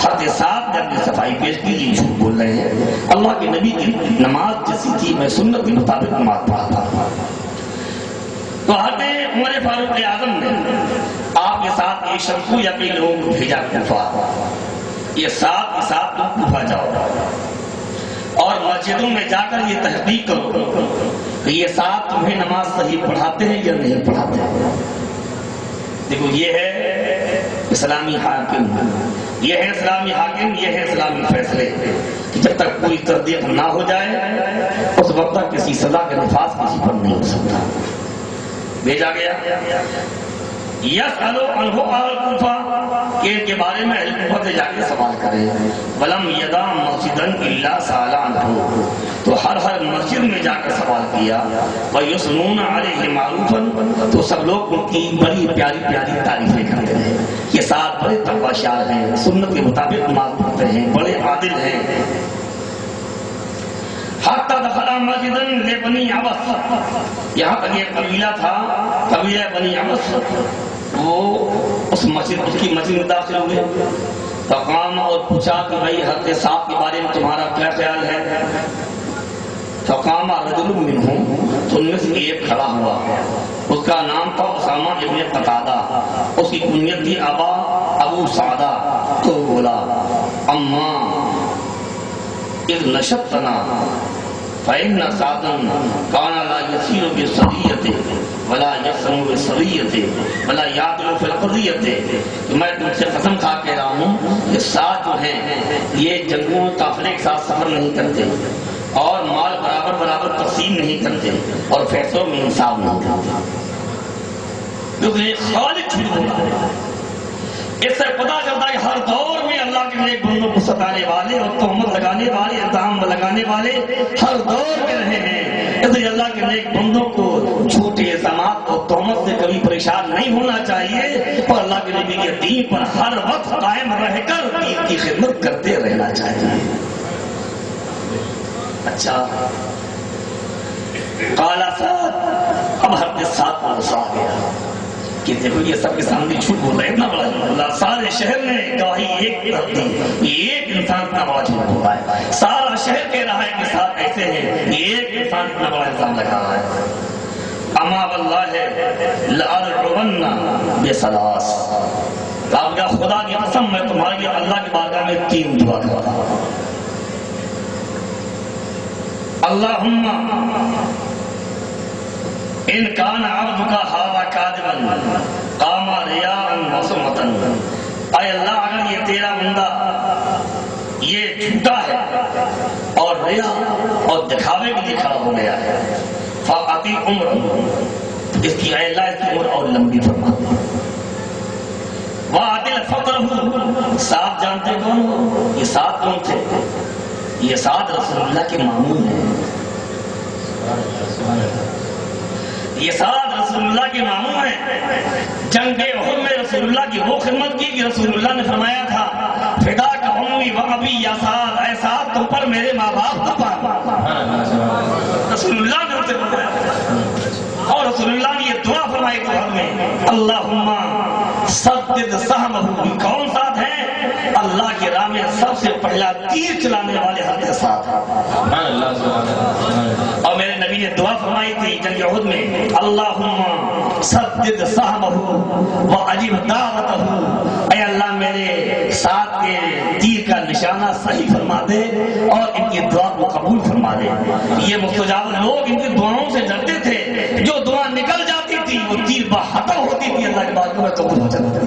حضرت سعد نے اپنی صفائی پیش کی, یہ جھوٹ بول رہے ہیں, اللہ کے نبی کی نماز جیسی تھی میں سنت کے مطابق نماز پڑھاتا تھا. تو حضرت عمر فاروق اعظم نے آپ کے ساتھ ایک شخص کو یا کئی لوگوں کو بھیجا کوفہ. یہ ساتھ کے ساتھ تم کوفہ جاؤ اور مسجدوں میں جا کر یہ تحقیق کرو کہ یہ ساتھ تمہیں نماز صحیح پڑھاتے ہیں یا نہیں پڑھاتے ہیں. دیکھو یہ ہے اسلامی حاکم, یہ ہے اسلامی حاکم, یہ ہے اسلامی فیصلے. جب تک کوئی تصدیق نہ ہو جائے اس وقت تک کسی سزا کا نفاذ کسی پر نہیں ہو سکتا. بھیجا گیا یسألو عنہ اہل کوفہ, کہ ان کے بارے میں اہل کوفہ سے جا کے سوال کریں. ولم یدع مسجدا الا سأل عنہ, تو ہر مسجد میں جا کر سوال کیا. ویثنون علیہ معروفا, تو سب لوگ ان کی بڑی پیاری پیاری تعریفیں کرتے ہیں. یہ ساتھ بڑے تقوی شار ہیں, سنت کے مطابق نماز پڑھتے ہیں, بڑے عادل ہیں. حتی دخل مسجدا لبنی عبس, یہاں تک یہ قبیلہ تھا, قبیلہ بنی عبس, وہ اس کی مسجد میں داخل ہوئے. فقام, اور پوچھا کہ بھائی حضرت صاحب کے بارے میں تمہارا کیا خیال ہے. فقام رجل منہم, تو ان میں سے ایک کھڑا ہوا, اس کا نام تھا اسامہ ابن قتادہ, اس کی کنیت تھی ابو سعدہ. تو بولا اما اذ نشطنا فإن سعدا كان لا يسير بالسرية ولا يسلم بالسرية ولا يعدل في القضية. میں تم سے قسم کھا کے رہا ہوں کہ سعد جو ہیں یہ جنگوں قافلے کے ساتھ سفر نہیں کرتے اور مال برابر برابر تقسیم نہیں کرتے اور فیصلوں میں انصاف نہیں کرتے. کیونکہ یہ خالق جھوٹ بولا ہے. اس سے پتا چلتا ہے کہ ہر دور میں اللہ کے نیک بندوں کو ستانے والے اور تہمت لگانے والے, الزام لگانے والے ہر دور میں رہے ہیں. اس لیے اللہ کے نیک بندوں کو جھوٹے الزامات اور تہمت سے کبھی پریشان نہیں ہونا چاہیے اور اللہ کے نبی کے دین پر ہر وقت قائم رہ کر دین کی خدمت کرتے رہنا چاہیے. اچھا قال سعد, اب حضرت سعد کو غصہ آ گیا کہ دیکھو یہ سب کے سامنے جھوٹ بول رہا ہے. اتنا بڑا اللہ, سارے شہر نے گواہی ایک دی, ایک انسان اتنا بڑا جھوٹ بول رہا ہے. سارا شہر کہہ رہا ہے کہ ساتھ ایسے ہیں, ایک انسان اتنا بڑا الزام لگا رہا ہے. اما واللہ لأدعون بثلاث, آپ کا خدا کی قسم میں تمہارے لیے اللہ کی بارگاہ میں 3 دعا کرتا ہوں. اللہم ان کان عبدک ھذا کاذبا قام ریاء وسمتا، اے اللہ اگر یہ تیرا بندہ یہ جھوٹا ہے اور ریا اور دکھاوے کے لیے کھڑا ہو گیا ہے، فاعطی عمر، اس کی اے اللہ اس کی عمر اور لمبی فرما دے، وعدل فقرہ، ساتھ جانتے کون ہو؟ یہ ساتھ کون تھے؟ یہ ساتھ رسول اللہ کے مامون ہیں، یہ ساتھ رسول اللہ کے مامون ہیں۔ جنگ احد میں رسول اللہ کی وہ خدمت کی کہ رسول اللہ نے فرمایا تھا فدا کا امی و ابی یا سعد، اے سعد تم پر میرے ماں باپ قربان، رسول اللہ نے اسے فرمایا، اور رسول اللہ نے یہ دعا فرمائی احد میں، اللہم سدد سہمہ، کون ساتھ ہے؟ اللہ کی راہ میں سب سے پہلا تیر چلانے والے حضرت ساتھ، اور میرے نبی نے دعا فرمائی تھی جنگ احد میں، اللہم سدد سہمہ واجب دعوتہ، اے اللہ میرے ساتھ کے تیر کا نشانہ صحیح فرما دے اور ان کی دعا کو قبول فرما دے۔ یہ مستجاب لوگ ان کی دعاؤں سے ڈرتے تھے، جو دعا نکل جاتی تھی وہ تیر بہتر ہوتی تھی، اللہ کے بارگاہ میں قبول ہو جاتا تھا۔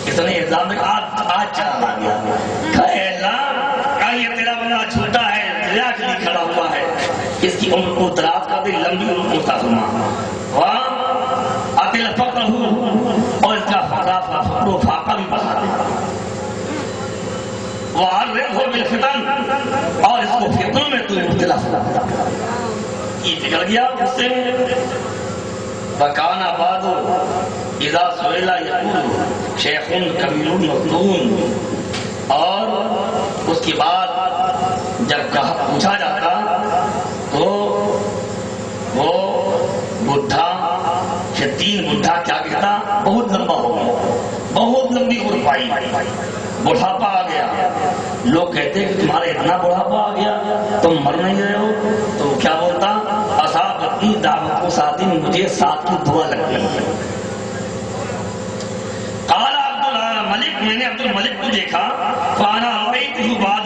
اتنے الزام میں آج چلا آ گیا کہ اے اللہ یہ تیرا بندہ چھوٹا ہے، ریا کے لیے کھڑا ہوا ہے، اس کی عمر کو دراز کر دے، لمبی عمر کو عطا فرما، عطل فقر اور اس کا فقر و فاقہ بھی بڑھا دے، وعرضہ بالفتن اور اس کو فتنوں میں تو مبتلا فرما۔ یہ نکل گیا اس سے وَكَانَ بَعْدُ اِذَا سُئِلَ يَقُولُ شَيْخٌ كَبِيرٌ مَطْلُونٌ، اور اس کے بعد جب پوچھا جاتا تو وہ بڈھا، تین بڈھا کیا کہتا؟ بہت لمبا ہو گیا، بہت لمبی عمر پائی، بڑھاپا آ گیا۔ لوگ کہتے کہ تمہارے اتنا بڑھاپا آ گیا تم مر نہیں رہے ہو، تو کیا بولتا؟ اصابتنی دعوت و ساتھی، مجھے ساتھ کی دعا لگ گئی۔ قال عبد الملک، میں نے عبد الملک کو دیکھا، فانا رأیتہ بعد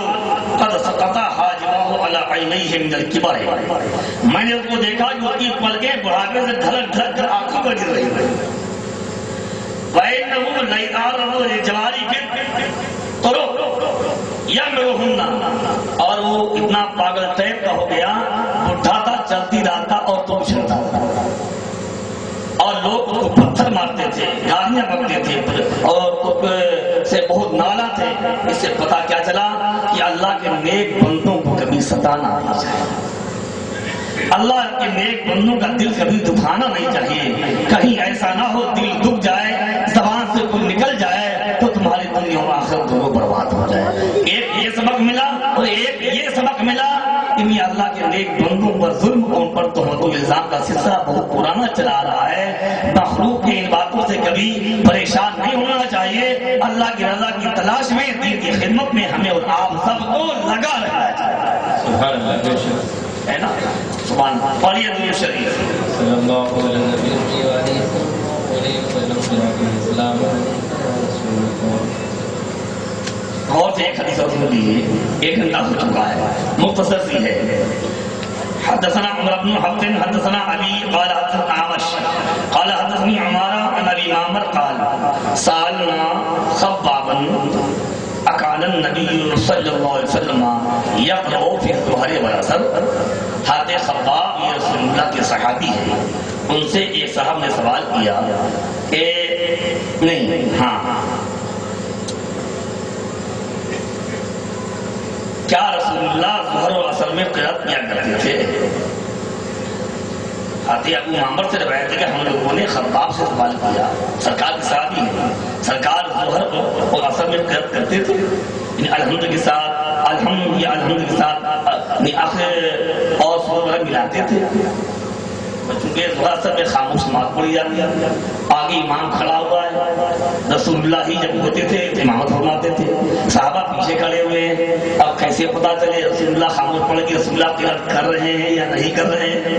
قد سقط حاجبہ علی عینیہ من الکبر، میں نے اس کو دیکھا کہ اس کی پلکیں بڑھاپے سے ڈھلک ڈھلک کر آنکھوں پر گر رہی ہیں، وَإِنَّهُ لَيْعَارَضُ لِجَوَارِحِ طُرُقٍ يَمْرُهُنَّ، اور وہ اتنا پاگل ٹائپ کا ہو گیا، بڈھا تھا، چلتی رہا تھا اور تو چلتا تھا، اور لوگ اس کو پتھر مارتے تھے، گالیاں بکتے تھے، اور سے بہت نالا تھے۔ اس سے پتا کیا چلا کہ اللہ کے نیک بندوں کو کبھی ستانا نہیں چاہیے، اللہ کے نیک بندوں کا دل کبھی دکھانا نہیں چاہیے، کہیں ایسا نہ ہو دل دکھ جائے، زبان سے کوئی نکل جائے تو تمہاری دنیا اور آخرت دونوں برباد ہو جائے۔ ایک یہ سبق ملا اور ایک یہ سبق ملا کہ اللہ کے نیک بندوں پر ظلم اور ان پر تہمت و الزام کا سلسلہ بہت پرانا چلا رہا ہے۔ مخلوق کی ان باتوں سے کبھی پریشان نہیں ہونا چاہیے، اللہ کی رضا کی تلاش میں، دین کی خدمت میں ہمیں اور آپ سب کو لگا رہنا چاہیے۔ سبحان اللہ، ہے نا؟ سبحان اللہ۔ پڑھیے درود شریف۔ صلی اللہ علیہ وسلم۔ اور سے ایک حدیث اور سنیے، ایک گھنٹہ ہو چکا ہے، مختصر سی ہے۔ حدثنا عمر بن حفص حدثنا ابي قال حدثنا اعمش قال حدثني عمارة عن ابي معمر قال سالنا خبابا اكان النبي صلى الله عليه وسلم يقرأ في الظهر والعصر۔ حضرت خباب یہ رسول اللہ کے صحابی ہیں، ان سے ایک صاحب نے سوال کیا کہ نہیں، ہاں، کیا رسول اللہ ظہر و عصر میں قرأت کیا کرتے تھے؟ حضرت ابو معمر سے روایت ہے کہ ہم لوگوں نے خباب سے سوال کیا، سرکار کے صحابی ہیں، سرکار ظہر اور عصر میں قرأت کرتے تھے؟ الحمد کے ساتھ، الحمد یا الحمد کے ساتھ آخر اور سور وغیرہ ملاتے تھے، چونکہ ظہر عصر میں خاموش نماز پڑھی جاتی ہے، آگے امام کھڑا ہوا ہے، رسول اللہ ہی جب ہوتے تھے امامت فرماتے تھے، صحابہ پیچھے کھڑے ہوئے ہیں، اب کیسے پتا چلے رسول اللہ خاموش پڑھ کے رسول اللہ قرأت کر رہے ہیں یا نہیں کر رہے ہیں؟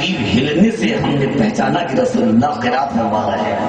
ہلنے سے ہم نے پہچانا کہ رسول اللہ قرأت فرما رہے ہیں۔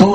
2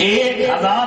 1000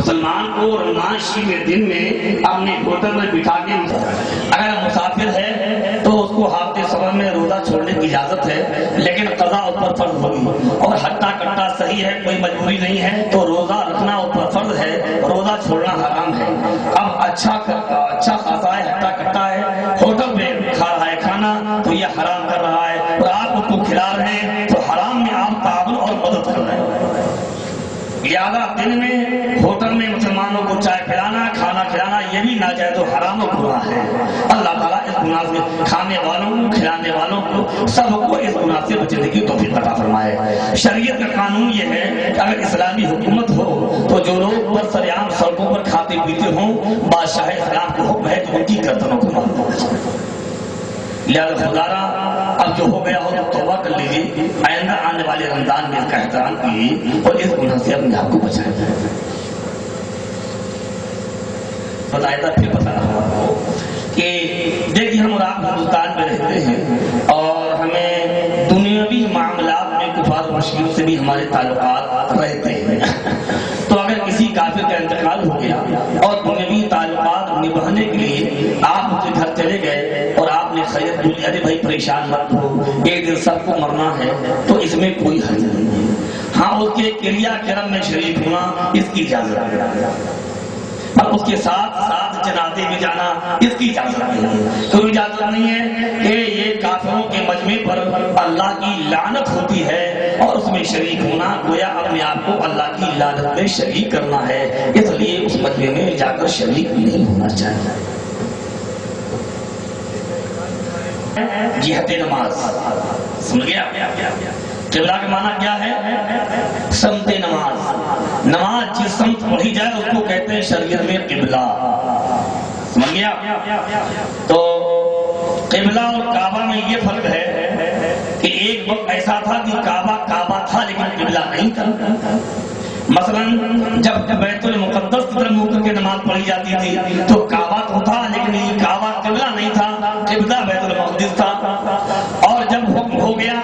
مسلمان کو رمضان شریف کے دن میں اپنے ہوٹل میں بٹھا کے اگر مسافر ہے تو اس کو ہفتے سفر میں روزہ چھوڑنے کی اجازت ہے، لیکن قضا اس پر فرض ہوگی، اور ہٹا کٹا صحیح ہے، کوئی مجبوری نہیں ہے تو روزہ رکھنا اس پر فرض ہے، روزہ چھوڑنا حرام ہے۔ اب اچھا خاصا ہے، ہٹا کٹا ہے، ہوٹل میں کھا رہا ہے کھانا تو یہ حرام کر رہا ہے، اور آپ اس کو کھلا رہے ہیں تو حرام میں آپ تعاون اور مدد کر رہے ہیں۔ لہٰذا دن میں ہوٹل میں مسلمانوں کو چائے پلانا، کھانا کھلانا یہ بھی ناجائز و حرام و گناہ ہے۔ اللہ تعالیٰ اس گناہ سے کھانے والوں کو، کھلانے والوں کو، سب کو اس گناہ سے بچنے کی توفیق عطا فرمائے۔ شریعت کا قانون یہ ہے کہ اگر اسلامی حکومت ہو تو جو لوگ برسر عام سڑکوں پر کھاتے پیتے ہوں، بادشاہ اسلام کو حکم ہے کہ ان کی گردنوں کو مار دو۔ لہذا خدارا اب جو ہو گیا ہو تو توبہ کر لیجیے، آئندہ آنے والے رمضان میں اس کا احترام کیجیے اور اس گناہ سے اپنے آپ کو بچائیں۔ بتایا پھر بتا رہا ہوں کہ دیکھیے ہم اور آپ ہندوستان میں رہتے ہیں اور ہمیں دنیاوی معاملات میں کفار و مشرکین سے بھی ہمارے تعلقات رہتے ہیں۔ تو اگر کسی کافر کا انتقال ہو گیا اور دنیاوی تعلقات نبھانے کے لیے آپ اس کے گھر چلے گئے اور آپ نے خیریت بولی، ارے بھائی پریشان مت ہو، ایک دن سب کو مرنا ہے، تو اس میں کوئی حرج نہیں ہے۔ ہاں اس کے کریا کرم میں شریک ہونا اس کی اجازت ہے، اور اس کے ساتھ جنازے میں جانا اس کی اجازت نہیں ہے۔ کوئی اجازت نہیں ہے کہ یہ کافروں کے مجمع پر اللہ کی لعنت ہوتی ہے اور اس میں شریک ہونا گویا اپنے آپ کو اللہ کی لعنت میں شریک کرنا ہے، اس لیے اس مجمع میں جا کر شریک نہیں ہونا چاہیے۔ جہت نماز سمجھ گیا؟ قبلہ کا معنی کیا ہے؟ سمت نماز، نماز جس سمت پڑھی جائے اس کو کہتے ہیں شریعت میں قبلہ، سمجھ گیا؟ تو قبلہ اور کعبہ میں یہ فرق ہے کہ ایک وقت ایسا تھا کہ کعبہ تھا لیکن قبلہ نہیں تھا۔ مثلا جب بیت المقدس کی طرف منہ کر کے نماز پڑھی جاتی تھی تو کعبہ تو تھا لیکن یہ کعبہ قبلہ نہیں تھا، قبلہ بیت المقدس تھا۔ اور جب حکم ہو گیا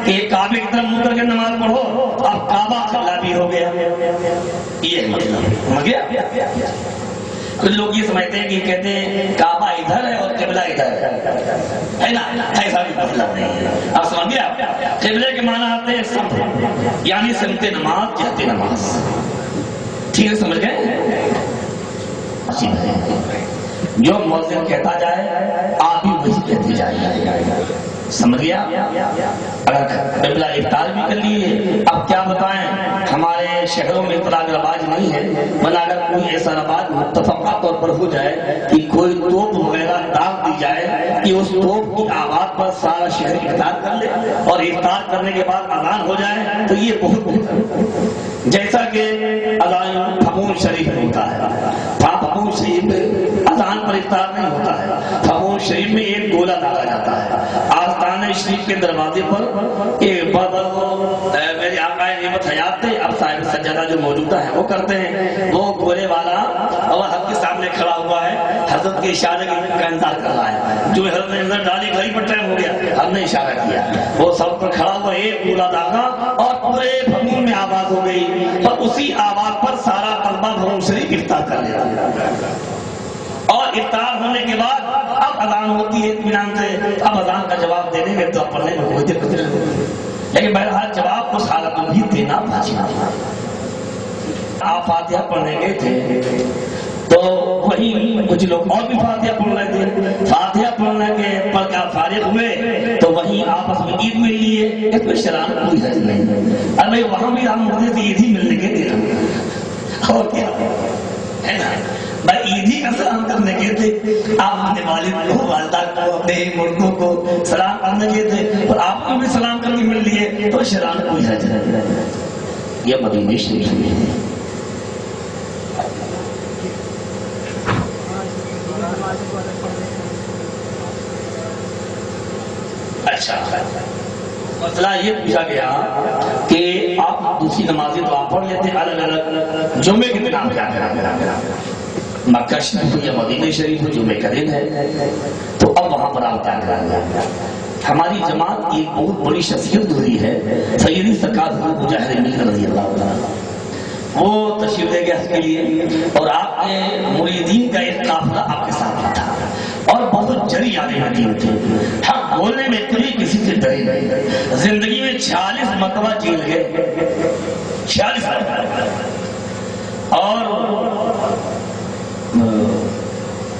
کہ کعبے کی طرف منہ کر کے نماز پڑھو، اب کعبہ قبلہ بھی ہو گیا۔ یہ مطلب سمجھ گیا؟ کچھ لوگ یہ سمجھتے ہیں کہ کہتے ہیں کعبہ ادھر ہے اور قبلہ ادھر ہے نا، ایسا بھی مطلب نہیں ہے۔ آپ سمجھ گیا؟ قبلے کے معنی آتے ہیں سمت، یعنی سمت نماز، جہت نماز۔ ٹھیک ہے، سمجھ گئے؟ جو مؤذن کہتا جائے آپ بھی وہی کہتے جائیے، سمجھ گیا؟ اگر قبلہ افطار بھی کر لیے، اب کیا بتائیں، ہمارے شہروں میں اتنا رواج نہیں ہے، ورنہ اگر کوئی ایسا رواج متفقہ طور پر ہو جائے کہ کوئی توپ وغیرہ داغ دی جائے کہ اس توپ کی آواز پر سارا شہر افطار کر لے اور افطار کرنے کے بعد اذان ہو جائے تو یہ بہت بہتر، جیسا کہ اذان پھپون شریف میں ہوتا ہے۔ پھپون شریف میں اذان پر افطار نہیں ہوتا ہے، پھپون شریف میں ایک گولا ڈالا جاتا ہے، آستانہ شریف کے دروازے پر ایک میرے آقا نعمت حیات تھے، اب صاحب سجادہ جو موجودہ ہے وہ کرتے ہیں، وہ گولے والا اور حضرت کے سامنے کھڑا ہوا ہے، حضرت کے اشارے کا انتظار کر رہا ہے، جو حضرت نے نظر ڈالی گھڑی پر ٹائم ہو گیا، ہم نے اشارہ کیا، وہ سب پر کھڑا ہوا، ایک گولا داغا اور پورے بھون میں آواز ہو گئی، اور اسی آواز پر سارا طلبہ بھون شریف افطار کر لیا، اور افطار ہونے کے بعد اب اذان ہوتی ہے اطمینان سے، اب اذان کا جواب دینے میں تو پڑھنے میں کوئی دقت نہیں، لیکن بہرحال جواب اس حالت میں بھی دینا واجب ہے۔ آپ فاتحہ پڑھنے گئے تھے تو وہیں کچھ لوگ اور بھی فاتحہ پڑھ رہے تھے، فاتحہ پڑھنے کے پڑھ کے آپ فارغ ہوئے تو وہیں آپس میں عید مل لیے، اس میں شرارت کوئی حرج نہیں، ارے وہاں بھی ہم مجھے عید ہی ملنے کے تھے، اور کیا ہے نا، بھائی عید ہی کا سلام کرنے کے تھے، آپ اپنے والد کو، والدہ کو، اپنے مردوں کو سلام کرنے کے تھے اور آپ کو بھی سلام کر کے مل لیے تو شرارت کوئی حرج نہیں۔ یہ مدینہ شریف میں ہے۔ اچھا، مسئلہ یہ پوچھا گیا کہ آپ دوسری نمازیں تو آپ پڑھ لیتے الگ الگ، جمعے کے دن آپ کیا کریں؟ مکہ شریف یا مدینہ شریف جمعے کا دن ہے تو اب وہاں پر آپ کیا کریں؟ ہماری جماعت کی ایک بہت بڑی شخصیت گزری ہے، سیدی سرکار حضرت مجاہد ملک رضی اللہ عنہ، وہ تشریف لے گئے حج کے لیے، اور آپ کے مریدین کا ایک قافلہ آپ کے ساتھ تھا، اور بہت جری عالم حکیم تھے، حق بولنے میں کبھی کسی سے ڈرے نہیں، زندگی میں 46 مرتبہ جیل گئے، 46 مرتبہ، اور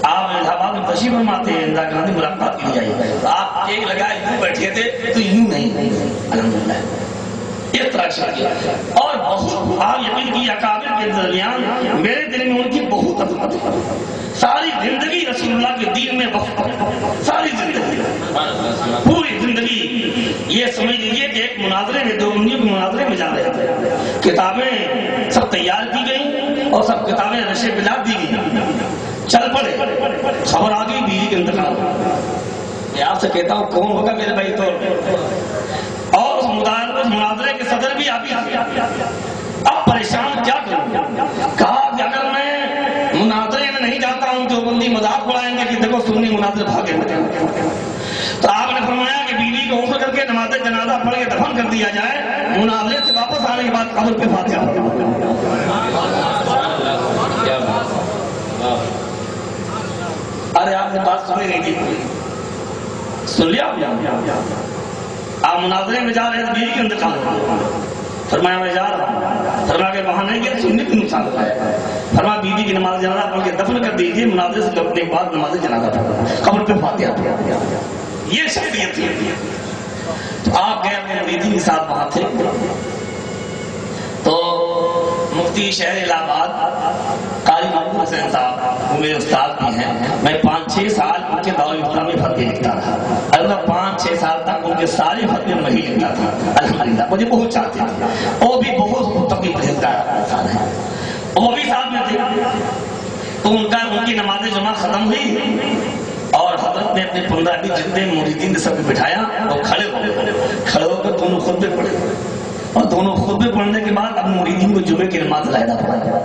آپ الہ آباد میں تشریف فرماتے ہیں، اندرا گاندھی ملاقات کے لیے آئی، آپ ایک لگائے یوں بیٹھے تھے تو یوں نہیں، الحمدللہ اس طرح سے کیا، اور بہت آپ یقین کی اکابر کے درمیان میرے دل میں ان کی بہت عظمت ہے، ساری زندگی رسول اللہ کے دین میں وقف، ساری زندگی، پوری زندگی، یہ سمجھ لیجیے کہ ایک مناظرے میں، دو بندیوں کے مناظرے میں جا رہے تھے، کتابیں سب تیار کی گئیں اور سب کتابیں رشے بلاد دی گئی، چل پڑے، خبر آ گئی بیوی کے انتقال، میں آپ سے کہتا ہوں کون ہوگا میرے بھائی تو، اور اس مناظرے کے صدر بھی آپ ہی، اب پریشان کیا کروں، کہا کہ اگر میں مناظرے میں نہیں جاتا ہوں تو بندی مذاق اڑائیں گے کہ دیکھو سنی مناظر بھاگے، تو آپ نے فرمایا کہ بیوی کو غسل کر کے نماز جنازہ پڑھ کے دفن کر دیا جائے، مناظرے سے واپس آنے کے بعد قبر پہ فاتحہ ارے آپ نے بات سنی نہیں تھی، سن لیا آپ مناظرے میں جا رہے ہیں، بیوی کے انتقال ہو، فرمایا میں جا رہا ہوں، فرمایا کہ وہاں نہیں گیا سننے کو نقصان ہوتا ہے، فرمایا بیوی کی نماز جنازہ پڑھ کے دفن کر دیجیے، مناظرے سے لوٹنے کے بعد نماز جنازہ پڑھا، قبر پہ فاتحہ پڑھا، یہ شخصیت تھی۔ تو آپ گئے اپنے مریدین کے ساتھ وہاں تھے، تو مفتی شہر الہ آباد قاری محمود حسین صاحب وہ میرے استاد بھی ہیں، میں 5-6 سال ان کے دور افتاح میں فتوے لکھتا رہا، اگر 5-6 سال تک ان کے سارے فتوے میں ہی لکھتا تھا، الحمدللہ مجھے بہت چاہتے تھے، وہ بھی بہت متقی پرہیزگار انسان ہے، وہ بھی ساتھ میں تھے، تو ان کی نماز جمعہ ختم ہوئی اور حضرت نے اپنے 15 جتنے مریدین سب کو بٹھایا اور کھڑے ہو کر دونوں خطبے پڑھے، اور دونوں خطبے پڑھنے کے بعد اپنے مریدین کو جمعے کی نماز علیحدہ پڑھایا،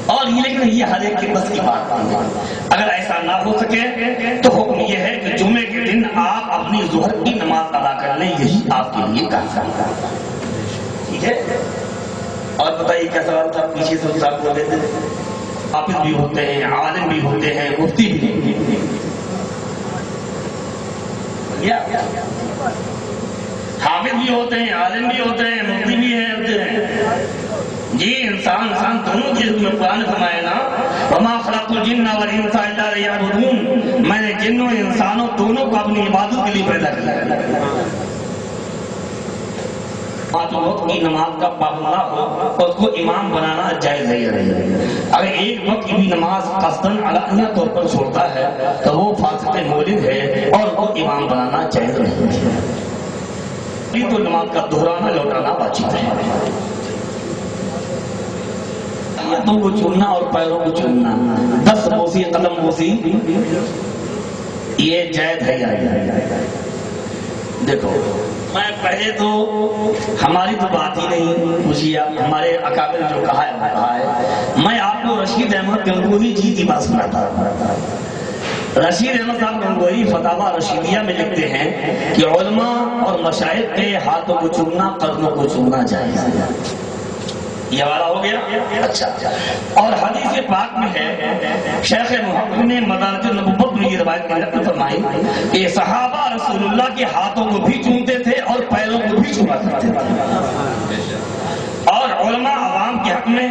اور یہ لیکن یہ ہر ایک کے بس کی بات نہیں ہے، اگر ایسا نہ ہو سکے تو حکم یہ ہے کہ جمعے کے دن آپ اپنی ظہر کی نماز ادا کر لیں، یہی آپ کے لیے کافی ہے، ٹھیک ہے؟ اور بتائیے کیا سوال تھا، پیچھے سے صاحب بولے تھے، حافظ بھی ہوتے ہیں، عالم بھی ہوتے ہیں، مفتی بھی ہوتے ہیں، حافظ بھی ہوتے ہیں، عالم بھی ہوتے ہیں، مفتی بھی ہوتے ہیں، جی انسان دونوں چیز میں قرآن فرمائے نا، وما خلقت الجن والانس الا لیعبدون، میں نے جنوں انسانوں دونوں کو اپنی عبادت کے لیے پیدا کیا، پانچ وقت کی نماز کا پابند نہ ہو تو اس کو امام بنانا جائز ہے یا نہیں، اگر ایک وقت کی بھی نماز قصداً علانیہ طور پر چھوڑتا ہے تو وہ فاسق مولد ہے اور وہ امام بنانا جائز نہیں ہے، تو نماز کا دہرانا لوٹانا واجب ہے، ہاتھوں کو چومنا اور پیروں کو چومنا، دست بوسی قدم بوسی یہ جائز ہے یا نہیں؟ دیکھو میں پہلے تو ہماری تو بات ہی نہیں، مجھے ہمارے اکابر جو کہا ہے وہ کہا ہے، میں آپ کو رشید احمد گنگوہی جی کی بات سناتا ہوں۔ رشید احمد صاحب گنگوہی فتاوی رشیدیہ میں لکھتے ہیں کہ علماء اور مشائخ کے ہاتھوں کو چومنا قدموں کو چومنا جائز ہے، یہ والا ہو گیا، اچھا، اور حدیث پاک میں ہے، شیخ محقق نے مدارج النبوت میں یہ روایت نقل فرمائی کہ صحابہ رسول اللہ کے ہاتھوں کو بھی چومتے تھے اور پیروں کو بھی چوما کرتے تھے، اور علماء عوام کے حق میں،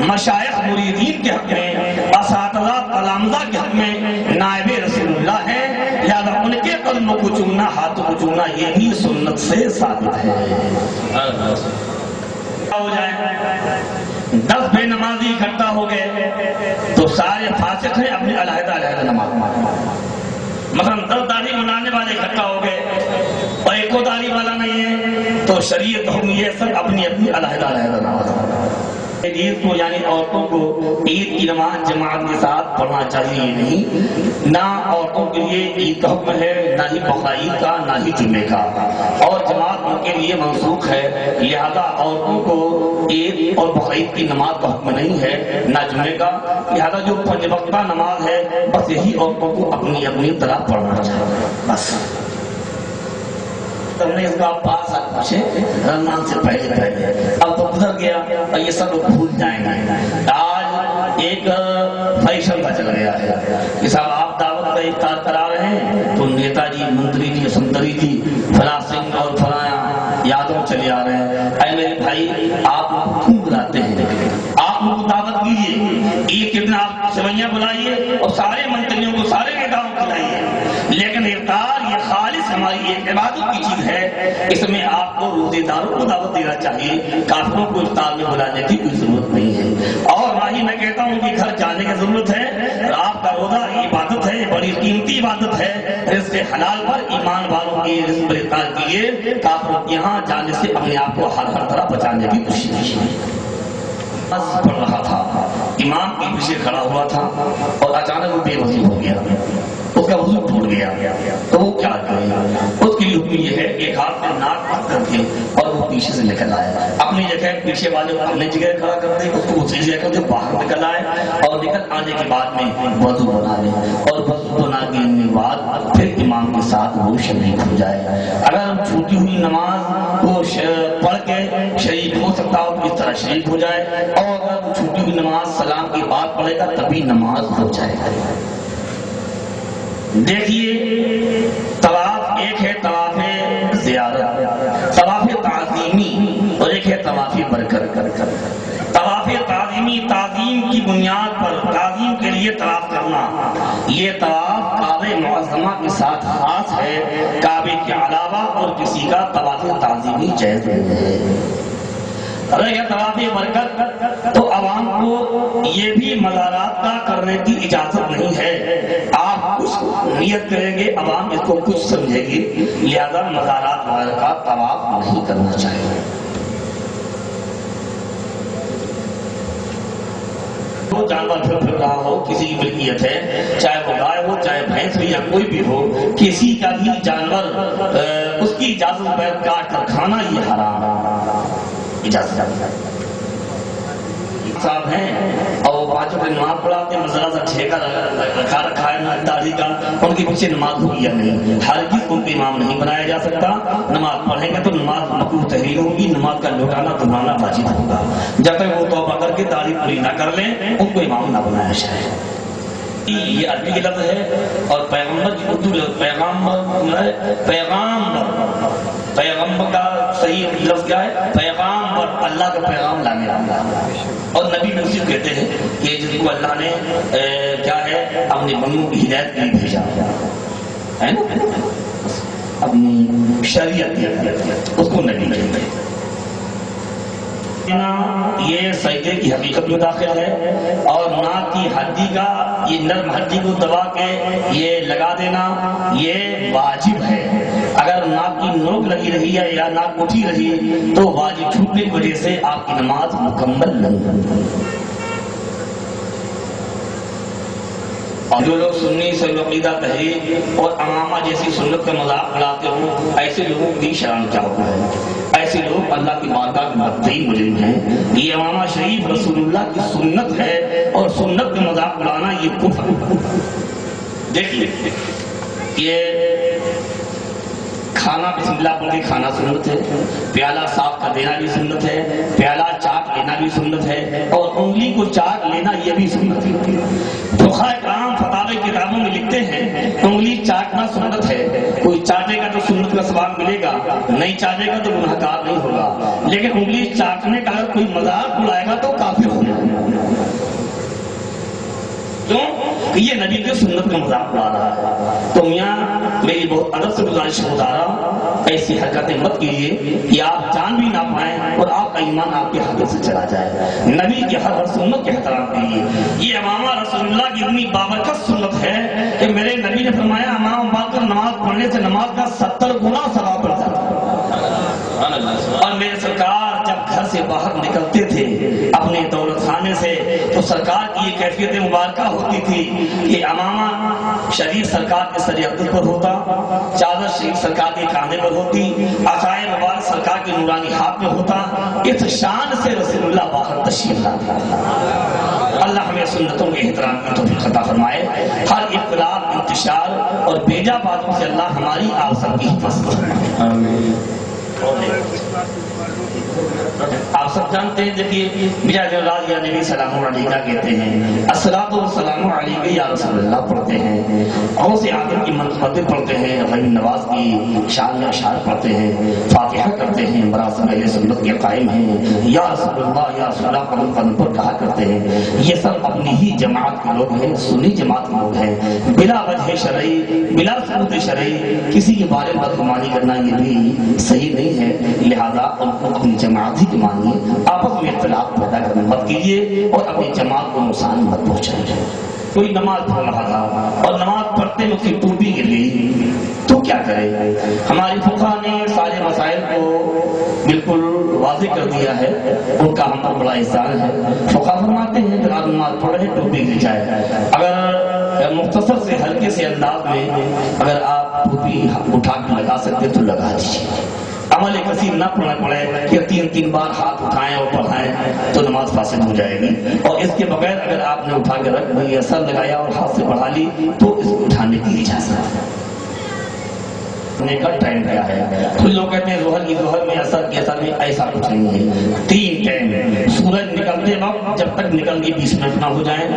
مشائخ مریدین کے حق میں، اساتذہ تلامذہ کے حق میں نائب رسول اللہ ہیں، لہذا ان کے قدموں کو چومنا، ہاتھوں کو چومنا یہ بھی سنت سے ثابت ہے۔ ہو جائے 10 بے نمازی اکٹھا ہو گئے تو سارے فاسق ہیں، اپنی علیحدہ نماز، مثلا 10 داڑھی بنانے والے اکٹھا ہو گئے اور ایک داڑھی والا نہیں ہے تو شریعت حکم یہ سب اپنی علیحدہ نماز، عید کو یعنی عورتوں کو عید کی نماز جماعت کے ساتھ پڑھنا چاہیے نہیں، نہ عورتوں کے لیے عید کا حکم ہے، نہ ہی بقرعید کا، نہ ہی جمعے کا، اور جماعت ان کے لیے منسوخ ہے، لہذا عورتوں کو عید اور بقرعید کی نماز کا حکم نہیں ہے، نہ جمعے کا، لہذا جو 5 وقتہ نماز ہے بس یہی عورتوں کو اپنی طرح پڑھنا چاہیے بس۔ تم نے اس کا 5 سال پوچھے رمضان سے پہلے اب تو گزر گیا اور یہ سب لوگ بھول جائیں گے. آج ایک فیشن کا چل گیا ہے کہ صاحب آپ دعوت کا افطار کرا رہے ہیں تو نیتا جی منتری جی سنتری جی فلاں سنگھ اور فلاں یادو چلے آ رہے ہیں. اے میرے بھائی آپ کیوں بلاتے ہیں؟ آپ لوگ دعوت کیجیے، یہ کتنا آپ سوئیاں بلائیے اور سارے منتریوں کو سارے نیتاؤں کو بلائیے، لیکن افطار یہ خالص ہماری ایک عبادت کی چیز ہے، اس میں آپ کو روزے داروں کو دعوت دینا چاہیے، کافروں کو افطار میں بلانے کی کوئی ضرورت نہیں ہے. اور نہ ہی میں کہتا ہوں کہ گھر جانے کی ضرورت ہے. آپ کا روزہ عبادت ہے، بڑی قیمتی عبادت ہے. رزق حلال پر ایمان والوں کی رزق پر افطار کیجیے، کافروں کے یہاں جانے سے اپنے آپ کو ہر طرح بچانے کی کوشش کیجیے. پڑھ رہا تھا، امام کے پیچھے کھڑا ہوا تھا اور اچانک وہ بے وضو ہو گیا، اس کا وضو ٹوٹ گیا. تو وہ کیا کرے؟ اس کے لیے حکم یہ ہے کہ ایک ہاتھ میں ناک بند کر کے اور وہ پیچھے سے نکل آئے، اپنی جگہ پیچھے والے کو اپنی جگہ کھڑا کر دے، اس کو اسی جگہ جو باہر نکل آئے اور نکل آنے کے بعد میں وضو بنا لے اور وضو بنا کے بعد پھر امام کے ساتھ وہ شریک ہو جائے. اگر چھوٹی ہوئی نماز وہ پڑھ کے شریک ہو سکتا ہو تو اس طرح شریک ہو جائے، اور اگر چھوٹی ہوئی نماز سلام کے بعد پڑھے گا تبھی نماز ہو جائے گا. دیکھیے طواف ایک ہے طواف زیارت، طواف تعظیمی، اور ایک ہے طواف برکت. طواف تعظیمی تعظیم کی بنیاد پر تعظیم کے لیے طواف کرنا، یہ طواف کعبہ معظمہ کے ساتھ خاص ہے، کعبے کے علاوہ اور کسی کا طواف تعظیمی جائز نہیں ہے. رہے طواف برکت تو عوام کو یہ بھی مزارات کا کرنے کی اجازت نہیں ہے. آپ کچھ نیت کریں گے، عوام اس کو کچھ سمجھے گی، لہذا مزارات وغیرہ کا طواف نہیں کرنا چاہیے. وہ جانور پھر رہا ہو، کسی کی ملکیت ہے، چاہے وہ گائے ہو چاہے بھینس ہو یا کوئی بھی ہو، کسی کا بھی جانور اس کی اجازت بغیر کاٹ کر کھانا یہ حرام اجازت صاحب ہیں اور وہ پانچوں کو نماز پڑھاتے ہیں، ذرا سا ٹھیکہ رکھا ہے داڑھی کا، ان کے پیچھے نماز ہوئی یا نہیں. ہرگز ان کو امام نہیں بنایا جا سکتا. نماز پڑھیں گے تو نماز مکروہ تحریر ہوگی، نماز کا لوٹانا دہرانا واجب ہوگا. جب تک وہ توبہ کر کے داڑھی پوری نہ کر لیں ان کو امام نہ بنایا جائے. یہ عربی کے لفظ ہے اور پیغمبر کی اردو پیغمبر کا صحیح لفظ کیا ہے؟ پیغامبر، اللہ کا پیغام لانے والا. اور نبی بھی کہتے ہیں کہ جس کو اللہ نے کیا ہے اپنے بندوں کی ہدایت کے لیے بھیجا ہے نا، اپنی شریعت اس کو نبی کہتے ہیں. یہ سجدے کی حقیقت میں داخل ہے، اور ناک کی ہڈی کا یہ نرم ہڈی کو دبا کے یہ لگا دینا یہ واجب ہے. اگر ناک کی نوک لگی رہی ہے یا ناک اٹھی رہی تو واجب چھوٹنے کی وجہ سے آپ کی نماز مکمل نہیں ہوتی. اور جو لوگ سنی صحیح عقیدہ تحریک اور امامہ جیسی سنت کا مذاق اڑاتے ہوں، ایسے لوگوں کی شرم کیا ہوتا ہے. ایسے لوگ اللہ کی بارگاہ میں بدترین مجرم ہیں. یہ امامہ شریف رسول اللہ کی سنت ہے اور سنت کا مذاق اڑانا یہ کفر ہے. دیکھیے یہ کھانا بسم اللہ پڑھ کے کھانا سنت ہے، پیالہ صاف کر دینا بھی سنت ہے، پیالہ چاٹ لینا بھی سنت ہے، اور انگلی کو چاٹ لینا یہ بھی سنت ہے. فقہائے کرام فتاوی کتابوں میں لکھتے ہیں انگلی چاٹنا سنت ہے. کوئی چاٹے گا تو سنت کا ثواب ملے گا، نہیں چاٹے گا تو گناہ گار نہیں ہوگا. لیکن انگلی چاٹنے کا اگر کوئی مذاق اڑائے گا تو کافر ہوگا. کیوں؟ یہ نبی کی سنت کا مذاق اڑا رہا ہے. تو میاں میری بہت ادب سے گزارش ہوتا رہا، ایسی حرکتیں مت کیجیے کہ آپ جان بھی نہ پائیں اور آپ کا ایمان آپ کے ہاتھوں سے چلا جائے. نبی کی ہر سنت کے احترام کیجیے. یہ امامہ رسول اللہ کی اتنی بابرکت سنت ہے کہ میرے نبی نے فرمایا امام باقر نماز پڑھنے سے نماز کا 70 گنا ثواب بڑھ جاتا ہے. اور میرے سرکار جب گھر سے باہر نکلتے تھے اپنے دولت خانے سے تو سرکار کی یہ کیفیت مبارکہ ہوتی تھی کہ امامہ شریف سرکار کے سر عقل پر ہوتا، چادر شریف سرکار کے کاندھے پر ہوتی، عصائے مبارک سرکار کے نورانی ہاتھ میں ہوتا. اس شان سے رسول اللہ باہر تشریف لاتے. اللہ ہمیں سنتوں کے احترام کی توفیق عطا فرمائے. ہر اختلاف انتشار اور بیجا باتوں سے اللہ ہماری آپ سب کی حفاظت کرے۔ آمین۔ آپ سب جانتے ہیں، دیکھیے میرا جلال یا نبی سلام علیہ کا کہتے ہیں، الصلاۃ والسلام علیک یا رسول اللہ پڑھتے ہیں، اور سے آدم کی منقبتیں پڑھتے ہیں، غریب نواز کی شان یا اشعار پڑھتے ہیں، فاتحہ کرتے ہیں، مراسم اہل سنت کے قائم ہیں، یا رسول اللہ یا رسول اللہ قدم قدم پر کہا کرتے ہیں۔ یہ سب اپنی ہی جماعت کے لوگ ہیں، سنی جماعت کے لوگ ہیں، بلا وجہ شرعی، بلا ثبوت شرعی کسی کے بارے میں بدگمانی کرنا یہ بھی صحیح نہیں ہے، لہذا ان کو اپنی جماعت ہی مانیے، آپس میں اختلاف پیدا کرنا مت کیجیے اور اپنی جماعت کو نقصان مت پہنچائیے۔ کوئی نماز پڑھ رہا تھا اور نماز پڑھتے میں اس کی ٹوپی گر گئی تو کیا کرے؟ ہماری فقہ نے سارے مسائل کو بالکل واضح کر دیا ہے، ان کا ہم پر بڑا احسان ہے۔ فقہ فرماتے ہیں کہ آپ نماز پڑھ رہے ٹوپی گر جائے، اگر مختصر سے ہلکے سے انداز میں اگر آپ ٹوپی اٹھا کے لگا سکتے تو لگا دیجیے، عمل کثیر نہ پڑھنا پڑے کہ تین بار ہاتھ اٹھائیں اور پڑھائیں تو نماز فاسد ہو جائے گی، اور اس کے بغیر اگر آپ نے اٹھا کے رکھ دی، اثر لگایا اور ہاتھ سے بڑھا لی تو اس کو اٹھانے کی اجازت ہے۔ کا ٹائم کیا ہے؟ کچھ لوگ کہتے ہیں ظہر میں اثر کے اثر میں، ایسا کچھ نہیں ہے۔ 3 ٹائم سورج نکلتے وقت جب تک نکل کے 20 منٹ نہ ہو جائیں،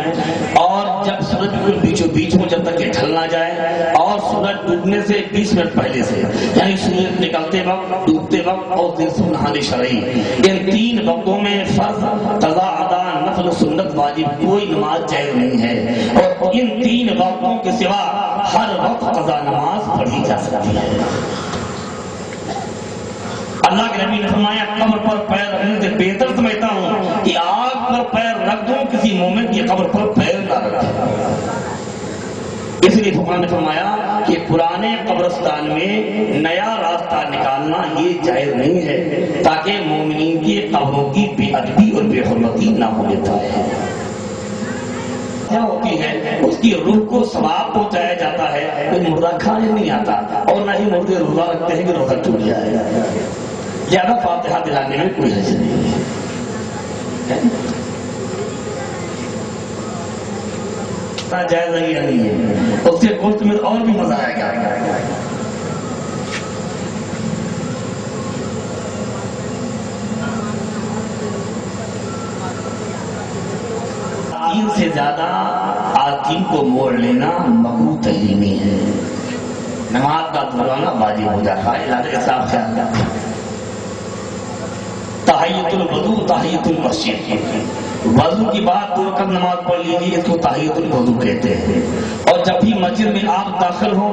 اور جب سورج بالکل بیچوں بیچ ہو جب تک یہ ڈھل نہ جائے، اور سورج ڈوبنے سے 20 منٹ پہلے سے، یعنی سورج نکلتے وقت، ڈوبتے وقت اور دل نہانے شرعی، ان 3 وقتوں میں فرض، قضا، ادا، نفل و سنت واجب کوئی نماز جائز نہیں ہے، اور ان 3 وقتوں کے سوا ہر وقت قضا نماز پڑھی جا سکتی ہے۔ اللہ کے نبی نے فرمایا قبر پر پیر رکھنے سے بہتر سمجھتا ہوں کہ آگ پر پیر رکھ دوں، کسی مومن کی قبر پر پیر نہ رکھے۔ اس لیے فقہ نے فرمایا کہ پرانے قبرستان میں نیا راستہ نکالنا یہ جائز نہیں ہے، تاکہ مومنین کی قبروں کی بے ادبی اور بے حرمتی نہ ہونے پائے۔ کیا ہوتی ہے؟ اس کی روح کو ثواب پہنچایا جاتا ہے، کوئی مردہ کھانے نہیں آتا، اور نہ ہی مردے روزہ رکھتے ہیں کہ روزہ ٹوٹ جائے، زیادہ فاتحہ دلانے میں کوئی حرج نہیں ہے۔ جائز نہیں ہے، اس سے گوشت میں اور بھی مزہ آئے گا۔ تین سے زیادہ آتین کو موڑ لینا مکروہ تحریمی ہے، نماز کا دہرانا واجب ہو جاتا ہے، لہذا صاحب خیال رکھیں۔ تحیۃ الوضو، تحیۃ المسجد، وضو کی بات 2 رکعت نماز پڑھ لیجیے، اس کو تحیۃ الوضو کہتے ہیں، اور جب بھی مسجد میں آپ داخل ہو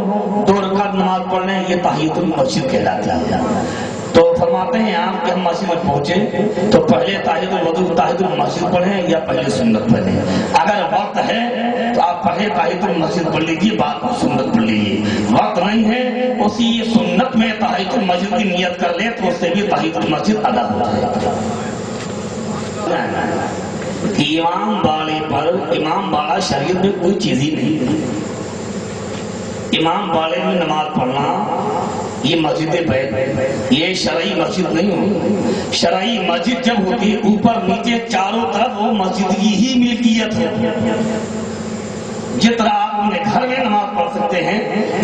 2 رکعت نماز پڑھ لیں، یہ تحیۃ المسجد کہلاتی ہے۔ تو فرماتے ہیں آپ کہ ہم مسجد میں پہنچے تو پہلے تحیۃ الوضو، تحیۃ المسجد پڑھیں یا پہلے سنت پڑھیں؟ اگر وقت ہے تو آپ پہلے تحیۃ المسجد پڑھ لیجیے، بعد میں سنت پڑھ لیجیے، وقت نہیں ہے اسی سنت میں تحیۃ المسجد کی نیت کر لیں تو اس سے بھی تحیۃ المسجد ادا ہو جائے گا۔ امام باڑے پر، امام باڑہ شریعت میں کوئی چیز ہی نہیں، امام باڑے میں نماز پڑھنا یہ مسجد بیت، یہ شرعی مسجد نہیں ہوتی۔ شرعی مسجد جب ہوتی ہے اوپر نیچے چاروں طرف وہ مسجد کی ہی ملکیت ہے۔ جس طرح آپ اپنے گھر میں نماز پڑھ سکتے ہیں،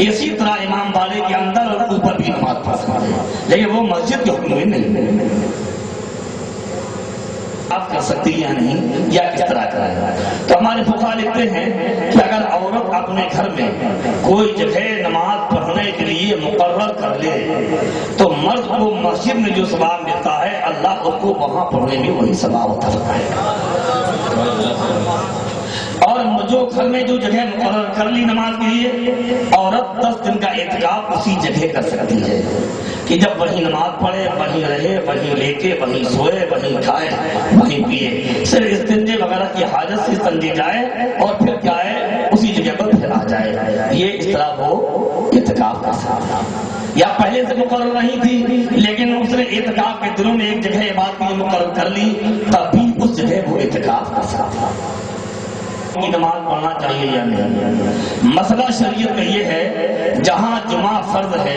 اسی طرح امام باڑے کے اندر اور اوپر بھی نماز پڑھ سکتے ہیں، لیکن وہ مسجد کے حکم میں نہیں۔ آپ کر سکتی یا نہیں، یا کس طرح کریں؟ تو ہمارے فقہا لکھتے ہیں کہ اگر عورت اپنے گھر میں کوئی جگہ نماز پڑھنے کے لیے مقرر کر لے تو مرد کو مسجد میں جو ثواب ملتا ہے اللہ اس کو وہاں پڑھنے میں وہی ثواب ہوتا ہے۔ اور جو گھر میں جو جگہ مقرر کر لی نماز کے لیے، عورت 10 دن کا اعتکاف اسی جگہ کر سکتی ہے کہ جب وہیں نماز پڑھے، وہیں رہے، وہیں لے کے، وہیں سوئے، وہیں کھائے، وہیں پیے، صرف استنجے وغیرہ کی حاجت سے استنجے جائے اور پھر کیا ہے اسی جگہ پر پھر آ جائے، یہ اس طرح وہ اعتکاف کر سکتا۔ یا پہلے سے مقرر نہیں تھی لیکن اس نے اعتکاف کے دنوں میں ایک جگہ عبادت کے لیے مقرر کر لی، تب بھی اس جگہ وہ اعتکاف کر سکتا۔ کی نماز پڑھنا چاہیے یا نہیں؟ مسئلہ شریعت کا یہ ہے جہاں جمعہ فرض ہے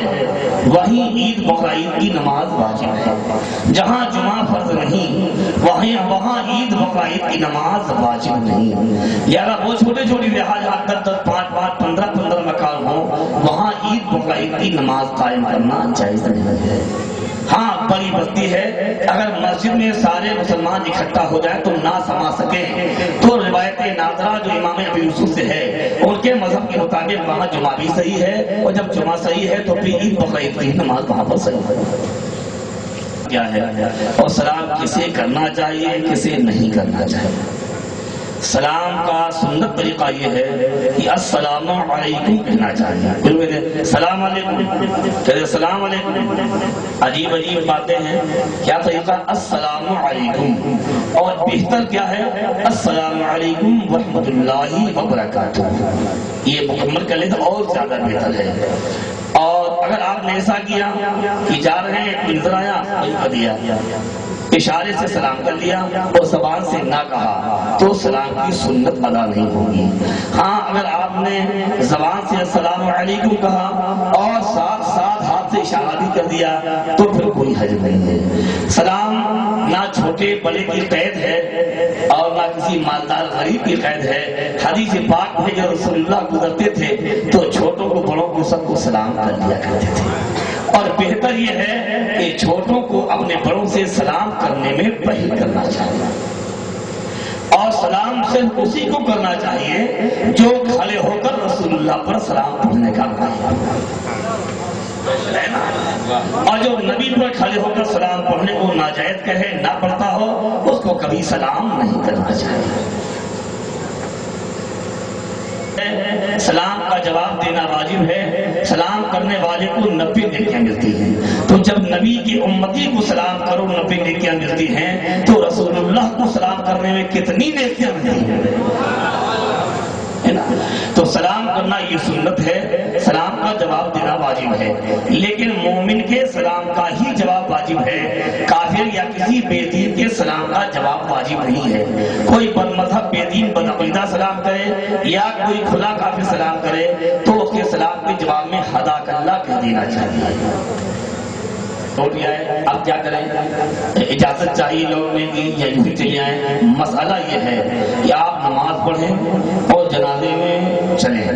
وہیں عید بقرعید کی نماز واجب ہے، جہاں جمعہ فرض نہیں وہاں عید بقرعید کی نماز واجب نہیں۔ لہذا وہ چھوٹے چھوٹی دیہات جہاں 10 5 5 15 مکان ہوں وہاں عید بقرعید کی نماز قائم کرنا جائز نہیں ہے۔ ہاں بڑی بستی ہے، اگر مسجد میں سارے مسلمان اکٹھا ہو جائیں تو نہ سما سکیں تو روایت نادرہ جو امام ابی یوسف سے ہے ان کے مذہب کے مطابق وہاں جمعہ بھی صحیح ہے، اور جب جمعہ صحیح ہے تو پھر عید بقرعید کی نماز وہاں پر صحیح ہے۔ کیا ہے اور سلام کسے کرنا چاہیے کسے نہیں کرنا چاہیے؟ سلام کا سنت طریقہ یہ ہے کہ السلام علیکم کہنا چاہیے۔ سلام علیکم کہتے السلام علیکم، عجیب عجیب باتیں ہیں، کیا طریقہ؟ السلام علیکم، اور بہتر کیا ہے؟ السلام علیکم ورحمۃ اللہ وبرکاتہ، یہ مکمل کر لیں تو اور زیادہ بہتر ہے۔ اور اگر آپ نے ایسا کیا کہ جا رہے ہیں منظر آیا کر دیا، اشارے سے سلام کر لیا اور زبان سے نہ کہا تو سلام کی سنت ادا نہیں ہوگی۔ ہاں اگر آپ نے زبان سے السلام علیکم کہا اور ساتھ ساتھ ہاتھ سے اشارہ بھی کر دیا تو پھر کوئی حرج نہیں ہے۔ سلام نہ چھوٹے بڑے کی قید ہے اور نہ کسی مالدار غریب کی قید ہے۔ حدیث پاک میں جو رسول اللہ گزرتے تھے تو چھوٹوں کو بڑوں کو سب کو سلام کر دیا کرتے تھے، اور بہتر یہ ہے کہ چھوٹوں کو اپنے بڑوں سے سلام کرنے میں پہل کرنا چاہیے، اور سلام صرف اسی کو کرنا چاہیے جو کھڑے ہو کر رسول اللہ پر سلام پڑھنے کا کام ہے نا، اور جو نبی پر کھڑے ہو کر سلام پڑھنے کو ناجائز کہے نہ پڑھتا ہو اس کو کبھی سلام نہیں کرنا چاہیے۔ سلام کا جواب دینا واجب ہے، سلام کرنے والے کو 90 نیکیاں ملتی ہیں، تو جب نبی کی امتی کو سلام کرو 90 نیکیاں ملتی ہیں تو رسول اللہ کو سلام کرنے میں کتنی نیکیاں ملتی ہیں؟ تو سلام کرنا یہ سنت ہے، سلام کا جواب دینا واجب ہے، لیکن مومن کے سلام کا ہی جواب واجب ہے، کافر یا کسی بے دین کے سلام کا جواب واجب نہیں ہے۔ کوئی بد مذہب بے دین بدعقیدہ سلام کرے یا کوئی کھلا کافر سلام کرے تو اس کے سلام کے جواب میں حداک اللہ کہہ دینا چاہیے۔ لوٹ آئے اب کیا کریں؟ اجازت چاہیے لوٹنے کی یا یوں ہی چلے آئیں؟ مسئلہ یہ ہے کہ آپ نماز پڑھیں اور جنازے میں چلیں،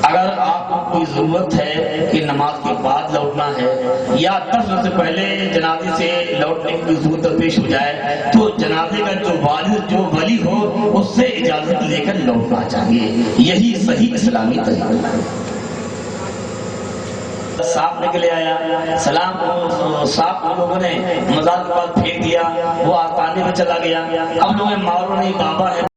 اگر آپ کو کوئی ضرورت ہے کہ نماز کے بعد لوٹنا ہے یا 10 سے پہلے جنازے سے لوٹنے کی ضرورت پیش ہو جائے تو جنازے کا جو والد جو ولی ہو اس سے اجازت لے کر لوٹنا چاہیے، یہی صحیح اسلامی طریقہ ہے۔ سانپ نکلے آیا، سلام کو سانپ کو لوگوں نے مزار کے پاس پھینک دیا، وہ آستانے میں چلا گیا، اب لوگ مارو نہیں بابا ہے